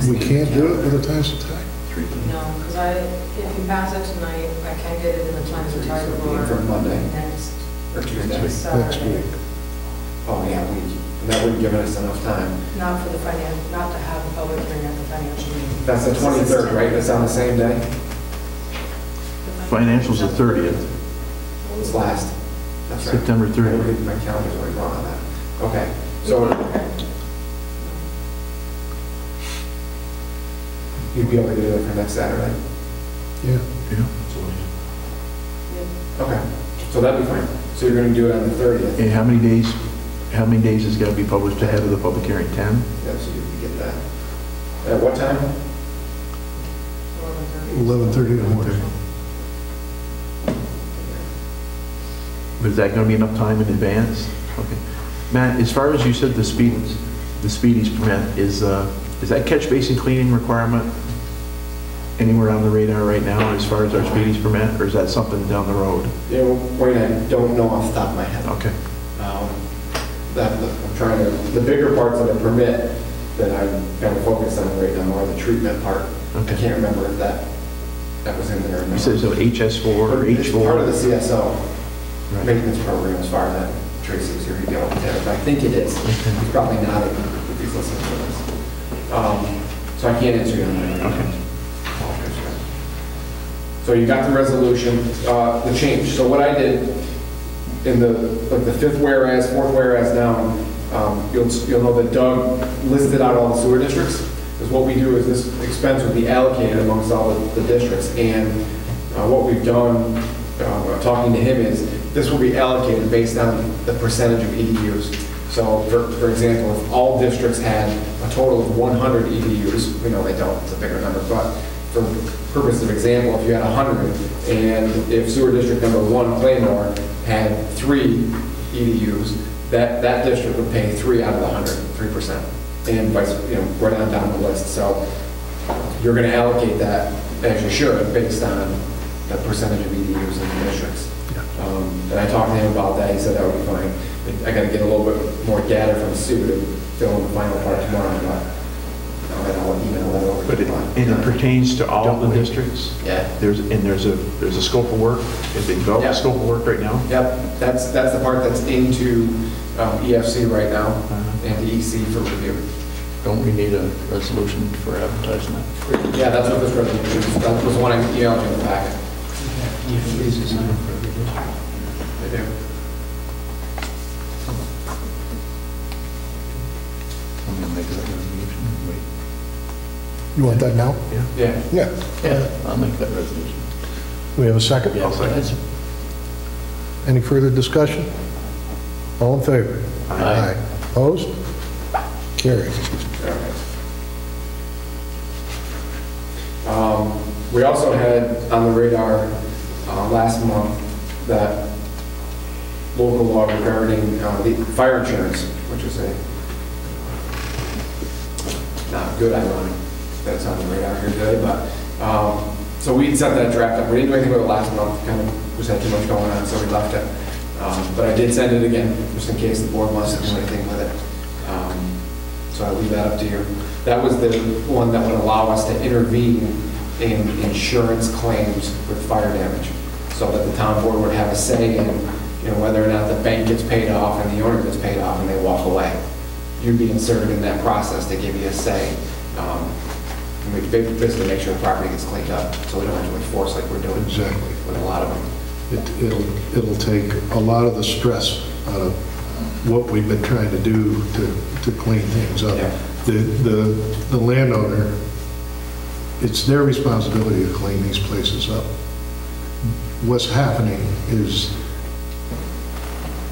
we can't do it with a times of time? 3. No, because if you pass it tonight, I can get it in the Times of Ticonderoga For Monday next or Tuesday. Next Saturday. week. Oh, yeah, and that wouldn't give us enough time. Not for the not to have a public hearing at the financial meeting. That's the 23rd, right? That's on the same day? Financial's the 30th, It's last. That's right. September 30th. My calendar's already wrong on that. Okay, so you'd be able to do it for next Saturday? Yeah. Yeah. Okay, so that'd be fine. So you're going to do it on the 30th? And how many days is got to be published ahead of the public hearing? 10? Yeah, so you can get that. At what time? 11:30 in the morning. But is that going to be enough time in advance? Okay. Matt, as far as you said the speedies permit, is that catch basin cleaning requirement anywhere on the radar right now as far as our speedies permit, or is that something down the road? You know, wait, I don't know off the top of my head. Okay. I'm trying to, the bigger parts of the permit that I'm kind of focused on right now are the treatment part. Okay. I can't remember if that was in there or not. You said so HS4 or It's H4? part of the CSO Right. maintenance program as far as that. Tracy was here to go with it. I think it is. He's probably not if he's listening to this. So I can't answer you on that. Okay. So you got the resolution, the change. So what I did in the fifth whereas, fourth whereas down, you'll know that Doug listed out all the sewer districts. Because what we do is this expense would be allocated amongst all the districts. And what we've done, talking to him, is this will be allocated based on the percentage of EDUs. So for example, if all districts had a total of 100 EDUs, we know they don't, it's a bigger number, but for purpose of example, if you had 100, and if sewer district number 1, Claymore, had 3 EDUs, that district would pay 3 out of the 100, 3%, and vice, right on down the list. So you're going to allocate that, as you should, based on the percentage of EDUs in the districts. And I talked to him about that. He said that would be fine. I got to get a little bit more data from Sue to fill in the final part tomorrow, but I'll email that over But it pertains to all the districts? Yeah. There's a scope of work? Is they developed Yeah. a scope of work right now? Yep, that's the part that's into EFC right now and the EC for review. Don't we need a resolution for advertising that? Yeah, that's what this resolution is. That was the one I emailed you in the packet. They do. I'm gonna make that resolution. Wait. You want that now? Yeah. Yeah. Yeah, I'll make that resolution. We have a second? Yeah, that's- Any further discussion? All in favor? Aye. Opposed? Carried. We also had on the radar last month that local law regarding the fire insurance, which is a not good ironic that it's on the radar here today, but so we sent that draft up. We didn't do anything with it last month, kind of just had too much going on, so we left it. But I did send it again, just in case the board wants to do anything with it. So I leave that up to you. That was the one that would allow us to intervene in insurance claims with fire damage, so that the town board would have a say in, whether or not the bank gets paid off and the owner gets paid off and they walk away. You'd be inserted in that process to give you a say. And we basically make sure the property gets cleaned up, so we don't have to enforce like we're doing Exactly. with a lot of them. It'll take a lot of the stress out of what we've been trying to do to clean things up. Yeah. The landowner, it's their responsibility to clean these places up. What's happening is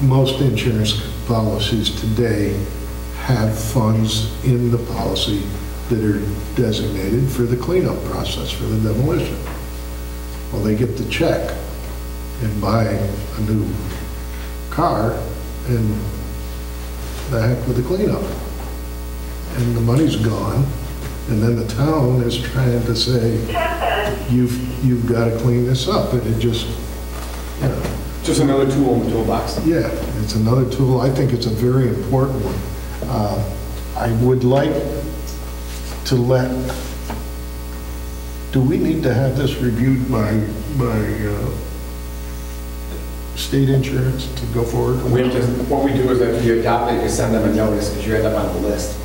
most insurance policies today have funds in the policy that are designated for the cleanup process, for the demolition. Well, they get the check and buy a new car and the heck with the cleanup. And the money's gone, and then the town is trying to say, you've got to clean this up, and it just, Just another tool in the toolbox. yeah, it's another tool. I think it's a very important one. I would like to do we need to have this reviewed by state insurance to go forward? What we do is that you adopt it, you send them a notice, because you end up on the list.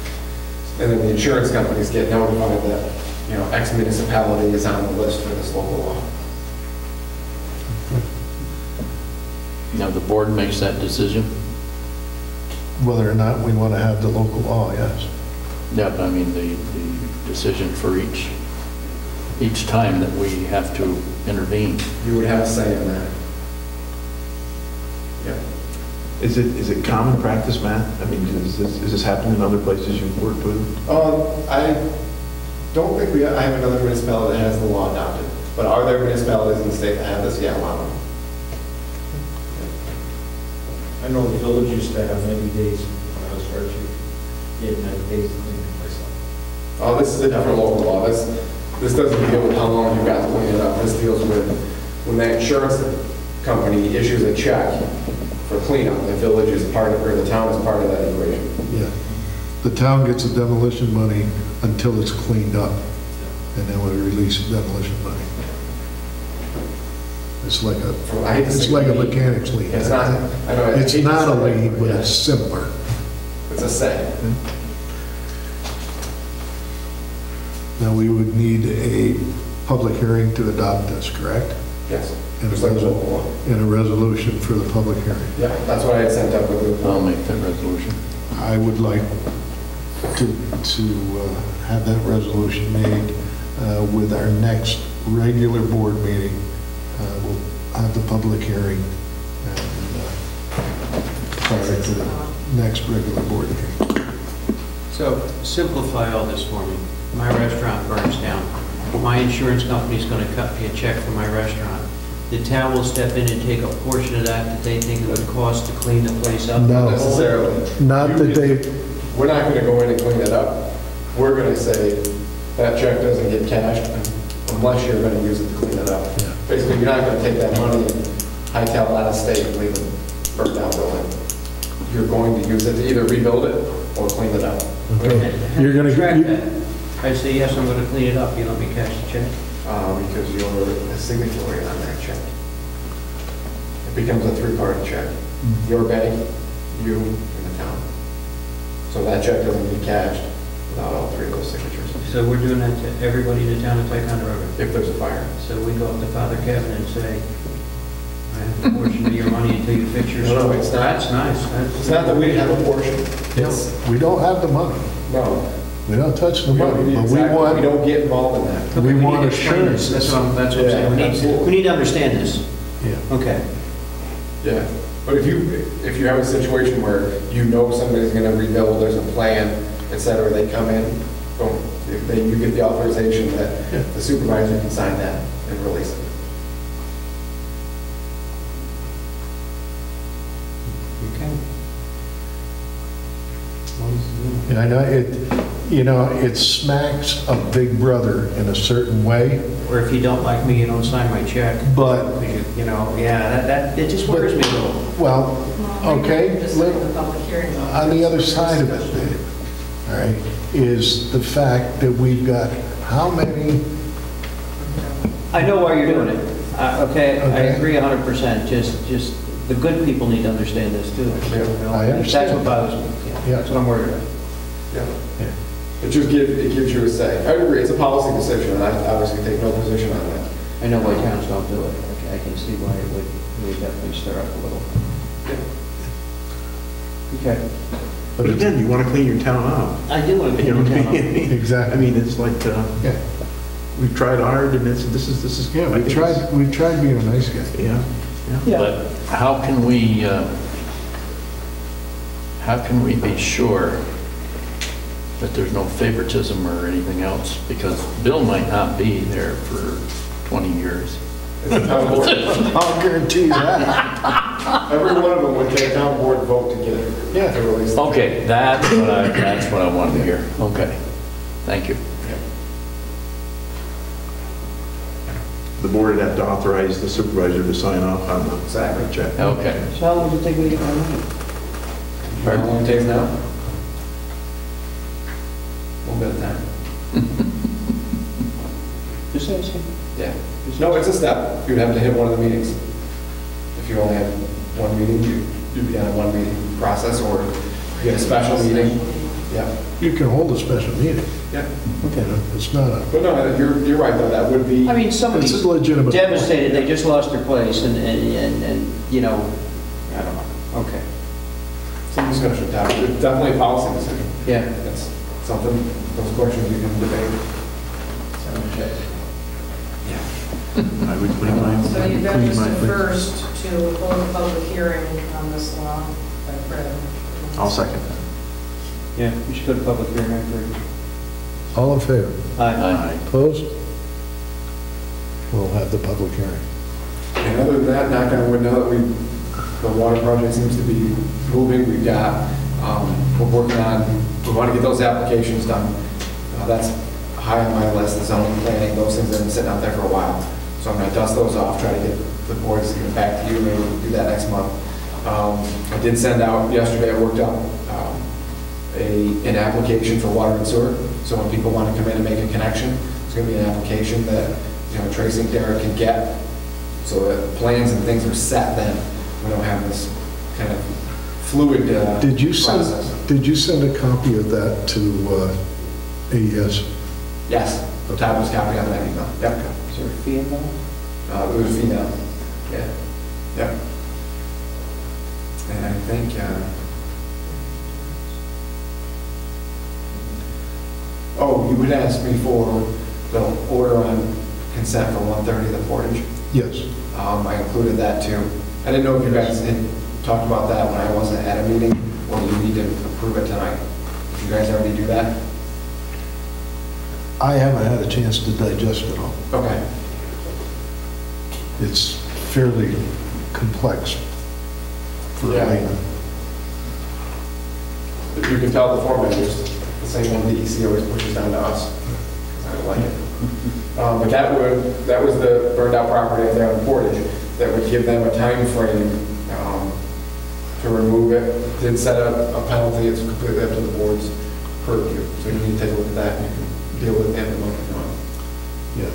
And then the insurance companies get notified that, X municipality is on the list for this local law. Now, the board makes that decision? Whether or not we want to have the local law, yes. Yeah, but I mean, the decision for each time that we have to intervene. You would have a say in that. Yeah. Is it common practice, Matt? I mean, is this happening in other places you've worked with? I don't think I have another municipality that has the law adopted, but are there municipalities in the state that have this? Yeah, a lot of them. I know the village used to have 90 days when I was fire chief. You had 90 days to clean the place up. Oh, this is a different local law. This doesn't deal with how long you've got to clean it up. This deals with when the insurance company issues a check for cleanup, the village is part of, or the town is part of that equation. Yeah. The town gets the demolition money until it's cleaned up, and then we release the demolition money. It's like a mechanic's lien. It's not, I know. It's not a lien, but it's simpler. It's a say. Now, we would need a public hearing to adopt this, correct? Yes. And Just like the local law. a resolution for the public hearing. Yeah, that's what I had sent up with you. I'll make that resolution. I would like to have that resolution made with our next regular board meeting. We'll have the public hearing prior to the next regular board meeting. So simplify all this for me. My restaurant burns down. My insurance company's going to cut me a check for my restaurant. The town will step in and take a portion of that they think it would cost to clean the place up? No. Not necessarily. Not that they, We're not going to go in and clean it up. We're going to say that check doesn't get cashed unless you're going to use it to clean it up. Yeah. Basically, you're not going to take that money and hightail it out of state and leave a burned down building. You're going to use it to either rebuild it or clean it up. okay. You're gonna, Track that. I say, yes, I'm gonna clean it up, you let me cash the check? Because you're a signatory on that check. It becomes a three-party check. Your bank, you, and the town. So that check doesn't get cashed without all three of those signatures. So we're doing that to everybody in the town of Ticonderoga. If there's a fire. So we go up to Father Kevin and say, I have a portion of your money until you fix your No, store. it's not. That's nice. It's not that we have a portion. It's, We don't have the money. no. We don't touch the We don't- money, but we exactly, want, we don't get involved in that. we Okay, need want to explain this. assurances. That's what I'm saying. Yeah, absolutely. We need to understand this. Yeah. Okay. Yeah, but if you have a situation where you know somebody's gonna rebuild, there's a plan, et cetera, they come in, boom, you get the authorization that the supervisor can sign that and release it. Okay. And I know it smacks of Big Brother in a certain way, Or if you don't like me, you don't sign my check. but, You know, yeah, it just worries me a little. well, Well, okay, Just like the public hearing. on the other side of it, all right, is the fact that we've got how many, I know why you're doing it. Okay, I Okay. agree 100%. Just, the good people need to understand this too. You know? I understand. That's what bothers me. Yeah. That's what I'm worried about. Yeah. It gives you a say. I agree, it's a policy decision, and I obviously take no position on that. I know why towns don't do it. I can see why it would definitely stir up a little. Okay. But again, you want to clean your town up. I do want to You know clean what the I town up. mean? Exactly. I mean, it's like, yeah, we've tried hard and this is. yeah, I think we've tried being a nice guy. Yeah, yeah. Yeah. But how can we be sure that there's no favoritism or anything else? Because Bill might not be there for 20 years. It's a town board. I'll guarantee you that. Every one of them would take a town board vote to get it. Yeah. To release it. Okay, that's what I wanted to hear. Okay, thank you. The board would have to authorize the supervisor to sign off on the Exactly. check. Okay. So how long does it take me to get my money? How long it takes now? A little bit of time. Just asking. Yeah. No, it's a step. You'd have to hit one of the meetings. If you only have one meeting, you'd be on a one meeting process, or you get a special meeting. Yeah. You can hold a special meeting. Yeah. You know, it's not a, But no, you're right though, that would be. I mean, somebody's it's a legitimate. devastated, they just lost their place, and, you know, I don't know. Okay. Some discussion, it's definitely a policy decision. Yeah. That's something, those questions you can debate. Okay. I would clean my. So you've got clean just my a place. first to hold a public hearing on this law by Fred. I'll second that. Yeah, we should go to public hearing, I agree. All in favor? Aye. Opposed? We'll have the public hearing. And other than that, knock on wood, now that the water project seems to be moving, we've got, we're working on, we want to get those applications done. That's high on my list, the zoning planning, those things that have been sitting out there for a while. So I'm going to dust those off, try to get the boards to get back to you, maybe we'll do that next month. I did send out, yesterday I worked up an application for water and sewer. So when people want to come in and make a connection, it's going to be an application that, Tracy and Derek can get, so that plans and things are set then. We don't have this kind of fluid Did you process. send a copy of that to AES? Yes, Todd was copy on that email. Yep. Is there a fee involved? It was female. Yeah. Yep. And I think, oh, you would ask me for the order on consent for 130, the Portage. Yes. I included that too. I didn't know if you guys had talked about that when I wasn't at a meeting, or you need to approve it tonight. Did you guys already do that? I haven't had a chance to digest it all. Okay. It's fairly complex for a Yeah. layman. If you can tell the format is the same one DEC always pushes down to us. I don't like it. But that was the burned out property up there on Portage, that would give them a time frame to remove it. Did set a penalty, it's completely up to the board's purview. So you need to take a look at that, and you can deal with at the moment. Yeah.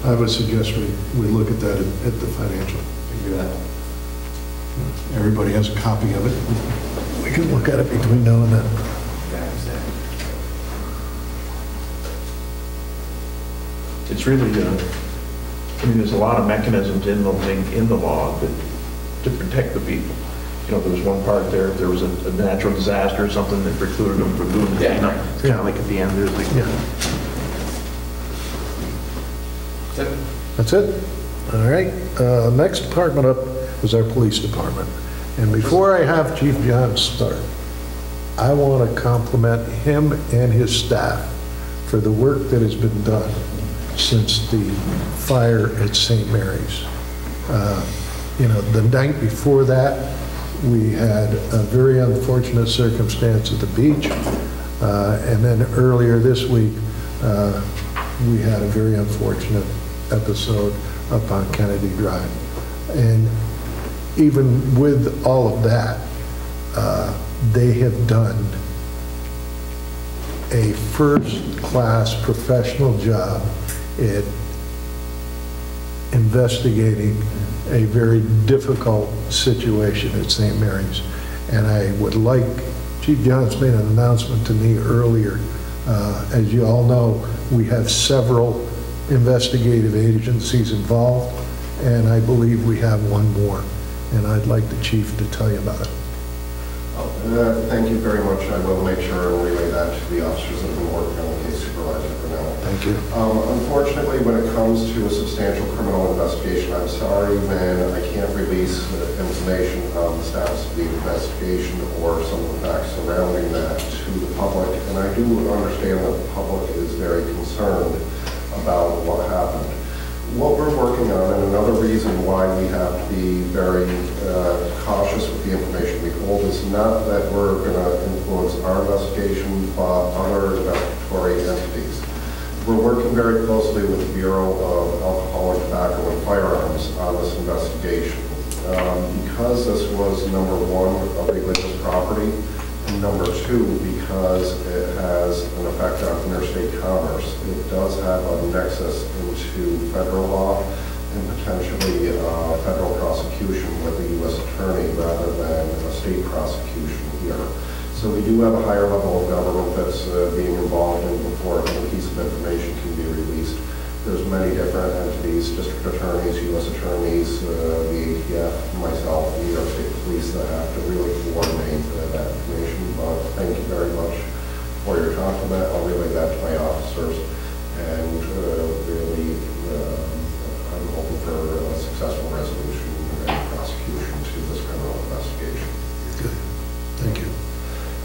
I would suggest we look at that at the financial. Do that. Everybody has a copy of it. We can look at it between now and then. It's really, I mean, there's a lot of mechanisms in the law to protect the people. You know, there was one part there, if there was a natural disaster or something that precluded them from doing it. You know, it's kind of like at the end, there's like, That's it? All right. Next department up is our police department. And before I have Chief John start, I want to compliment him and his staff for the work that has been done since the fire at St. Mary's. You know, the night before that, we had a very unfortunate circumstance at the beach. And then earlier this week, we had a very unfortunate episode up on Kennedy Drive. And even with all of that, they have done a first-class professional job at investigating a very difficult situation at St. Mary's. And I would like, Chief John's made an announcement to me earlier. As you all know, we have several investigative agencies involved, and I believe we have one more. And I'd like the chief to tell you about it. Thank you very much. I will make sure and relay that to the officers that have been working on the case supervisor for now. Thank you. Unfortunately, when it comes to a substantial criminal investigation, I'm sorry, man, I can't release information on the status of the investigation or some of the facts surrounding that to the public. And I do understand that the public is very concerned about what happened. What we're working on, and another reason why we have to be very cautious with the information we hold, is not that we're going to influence our investigation, but other investigatory entities. We're working very closely with the Bureau of Alcohol and Tobacco and Firearms on this investigation. Because this was, number one, a religious property, and number two, because it has an effect on interstate commerce, it does have a nexus into federal law and potentially federal prosecution with the U.S. attorney rather than a state prosecution here. So we do have a higher level of government that's being involved in before any piece of information can be released. There's many different entities, district attorneys, U.S. attorneys, the ATF, myself, New York State Police that have to really coordinate that information. But thank you very much for your compliment. I'll relay that to my officers. And really, I'm hoping for a successful resolution and prosecution to this criminal investigation. Good. Thank you.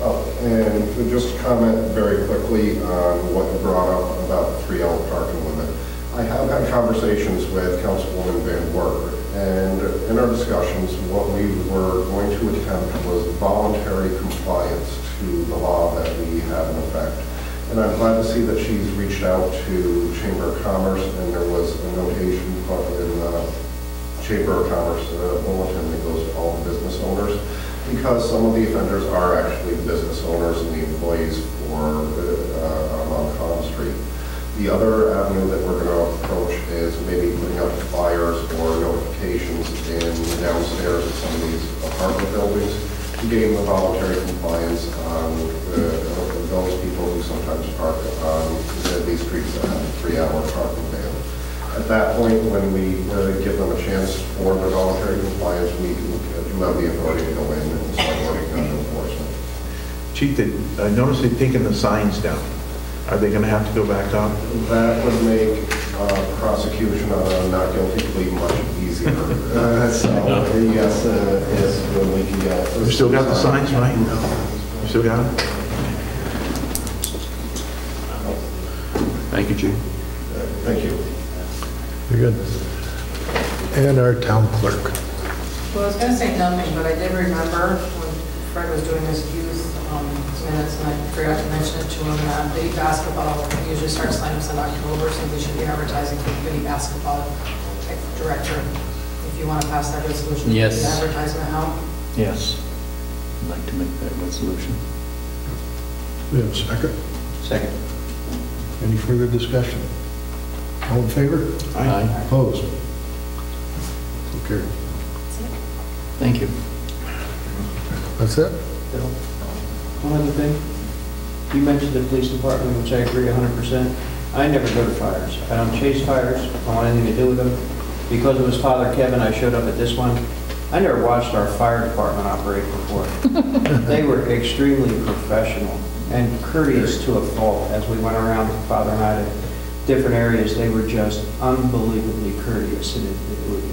Oh, and just to comment very quickly on what you brought up about the 3-hour parking limit. I have had conversations with Councilwoman Van Wert, and in our discussions, what we were going to attempt was voluntary compliance to the law that we have in effect. And I'm glad to see that she's reached out to Chamber of Commerce, and there was a notation put in the Chamber of Commerce bulletin that goes to all the business owners, because some of the offenders are actually the business owners and the employees for on Common Street. The other avenue that we're going to approach is maybe putting up flyers or notifications in the downstairs of some of these apartment buildings to gain the voluntary compliance on those people who sometimes park on these streets that have a 3-hour parking ban. At that point, when we give them a chance for the voluntary compliance, we do have the authority to go in and start working on enforcement. Chief, I noticed they've taken the signs down. Are they going to have to go back up? That would make prosecution on a not guilty plea much easier. So, yes, when we can get... You still got the signs, right? You still got it? Thank you, Chief. Thank you. Very good. And our town clerk. Well, I was going to say nothing, but I did remember when Fred was doing his youth minutes, and I forgot to mention it to him, that Biddy basketball usually starts lineups in October, so we should be advertising for Biddy basketball director. If you want to pass that resolution, yes. The advertisement out. Yes. I'd like to make that resolution. We have a second. Second. Any further discussion? All in favor? Aye. Opposed? So carried. Thank you. That's it? Bill, one other thing. You mentioned the police department, which I agree 100%. I never go to fires. I don't chase fires. I don't want anything to do with them. Because it was Father Kevin, I showed up at this one. I never watched our fire department operate before. They were extremely professional and courteous to a fault as we went around, Father and I, to different areas. They were just unbelievably courteous, and it was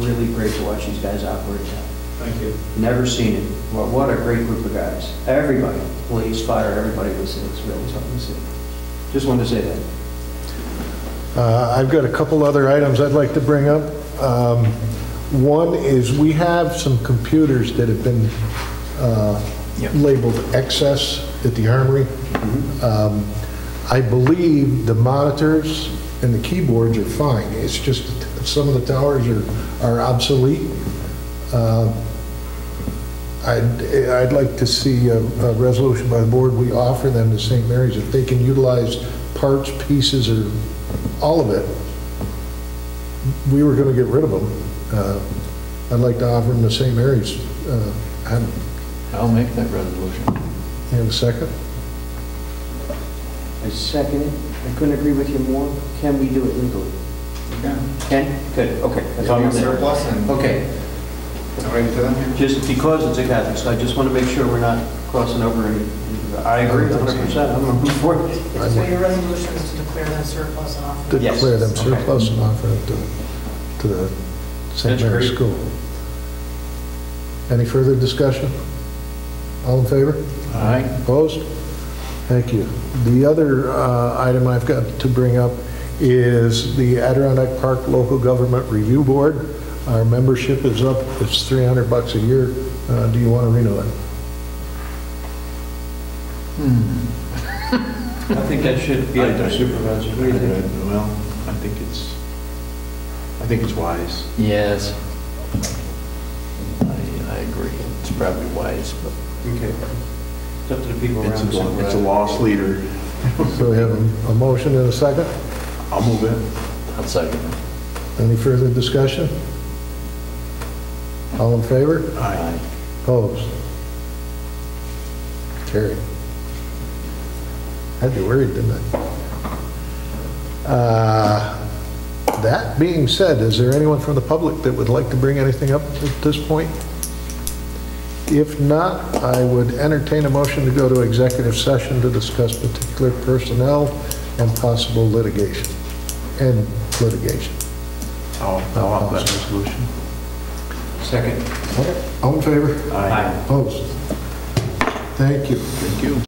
really great to watch these guys operate. Thank you. Never seen it. Well, what a great group of guys. Everybody, police, fire, everybody was really something to see. Just wanted to say that. I've got a couple other items I'd like to bring up. One is we have some computers that have been labeled excess at the Armory. I believe the monitors and the keyboards are fine. It's just that some of the towers are obsolete. I'd like to see a resolution by the board. We offer them to St. Mary's if they can utilize parts, pieces, or all of it. We were going to get rid of them. I'd like to offer them to St. Mary's. I'll make that resolution. You have a second? I second it. I couldn't agree with you more. Can we do it legally? Can? Good, okay. That's all I'm saying. Surplus and Okay, donate to them. just because it's a Catholic, so I just want to make sure we're not crossing over any, I agree 100%. I'm moving forward. So your resolution is to declare them surplus and offer them. Yes. Declare them Okay. surplus and offer them to the St. That's Mary's great. School. Any further discussion? All in favor? Aye. Opposed? Thank you. The other item I've got to bring up is the Adirondack Park Local Government Review Board. Our membership is up. It's $300 a year. Do you want to renew it? I think that should be up to supervisors. What do you think? Well, I think it's wise. Yes. I agree. It's probably wise, but Okay. It's up to the people around It's the a supervisor. lost leader. So we have a motion and a second. I'll move it. I'll second it. Any further discussion? All in favor? Aye. Opposed? Carried. I'd be worried, didn't I? That being said, is there anyone from the public that would like to bring anything up at this point? If not, I would entertain a motion to go to executive session to discuss particular personnel and possible litigation. I'll offer that resolution. Second. All in favor? Aye. Opposed? Thank you. Thank you.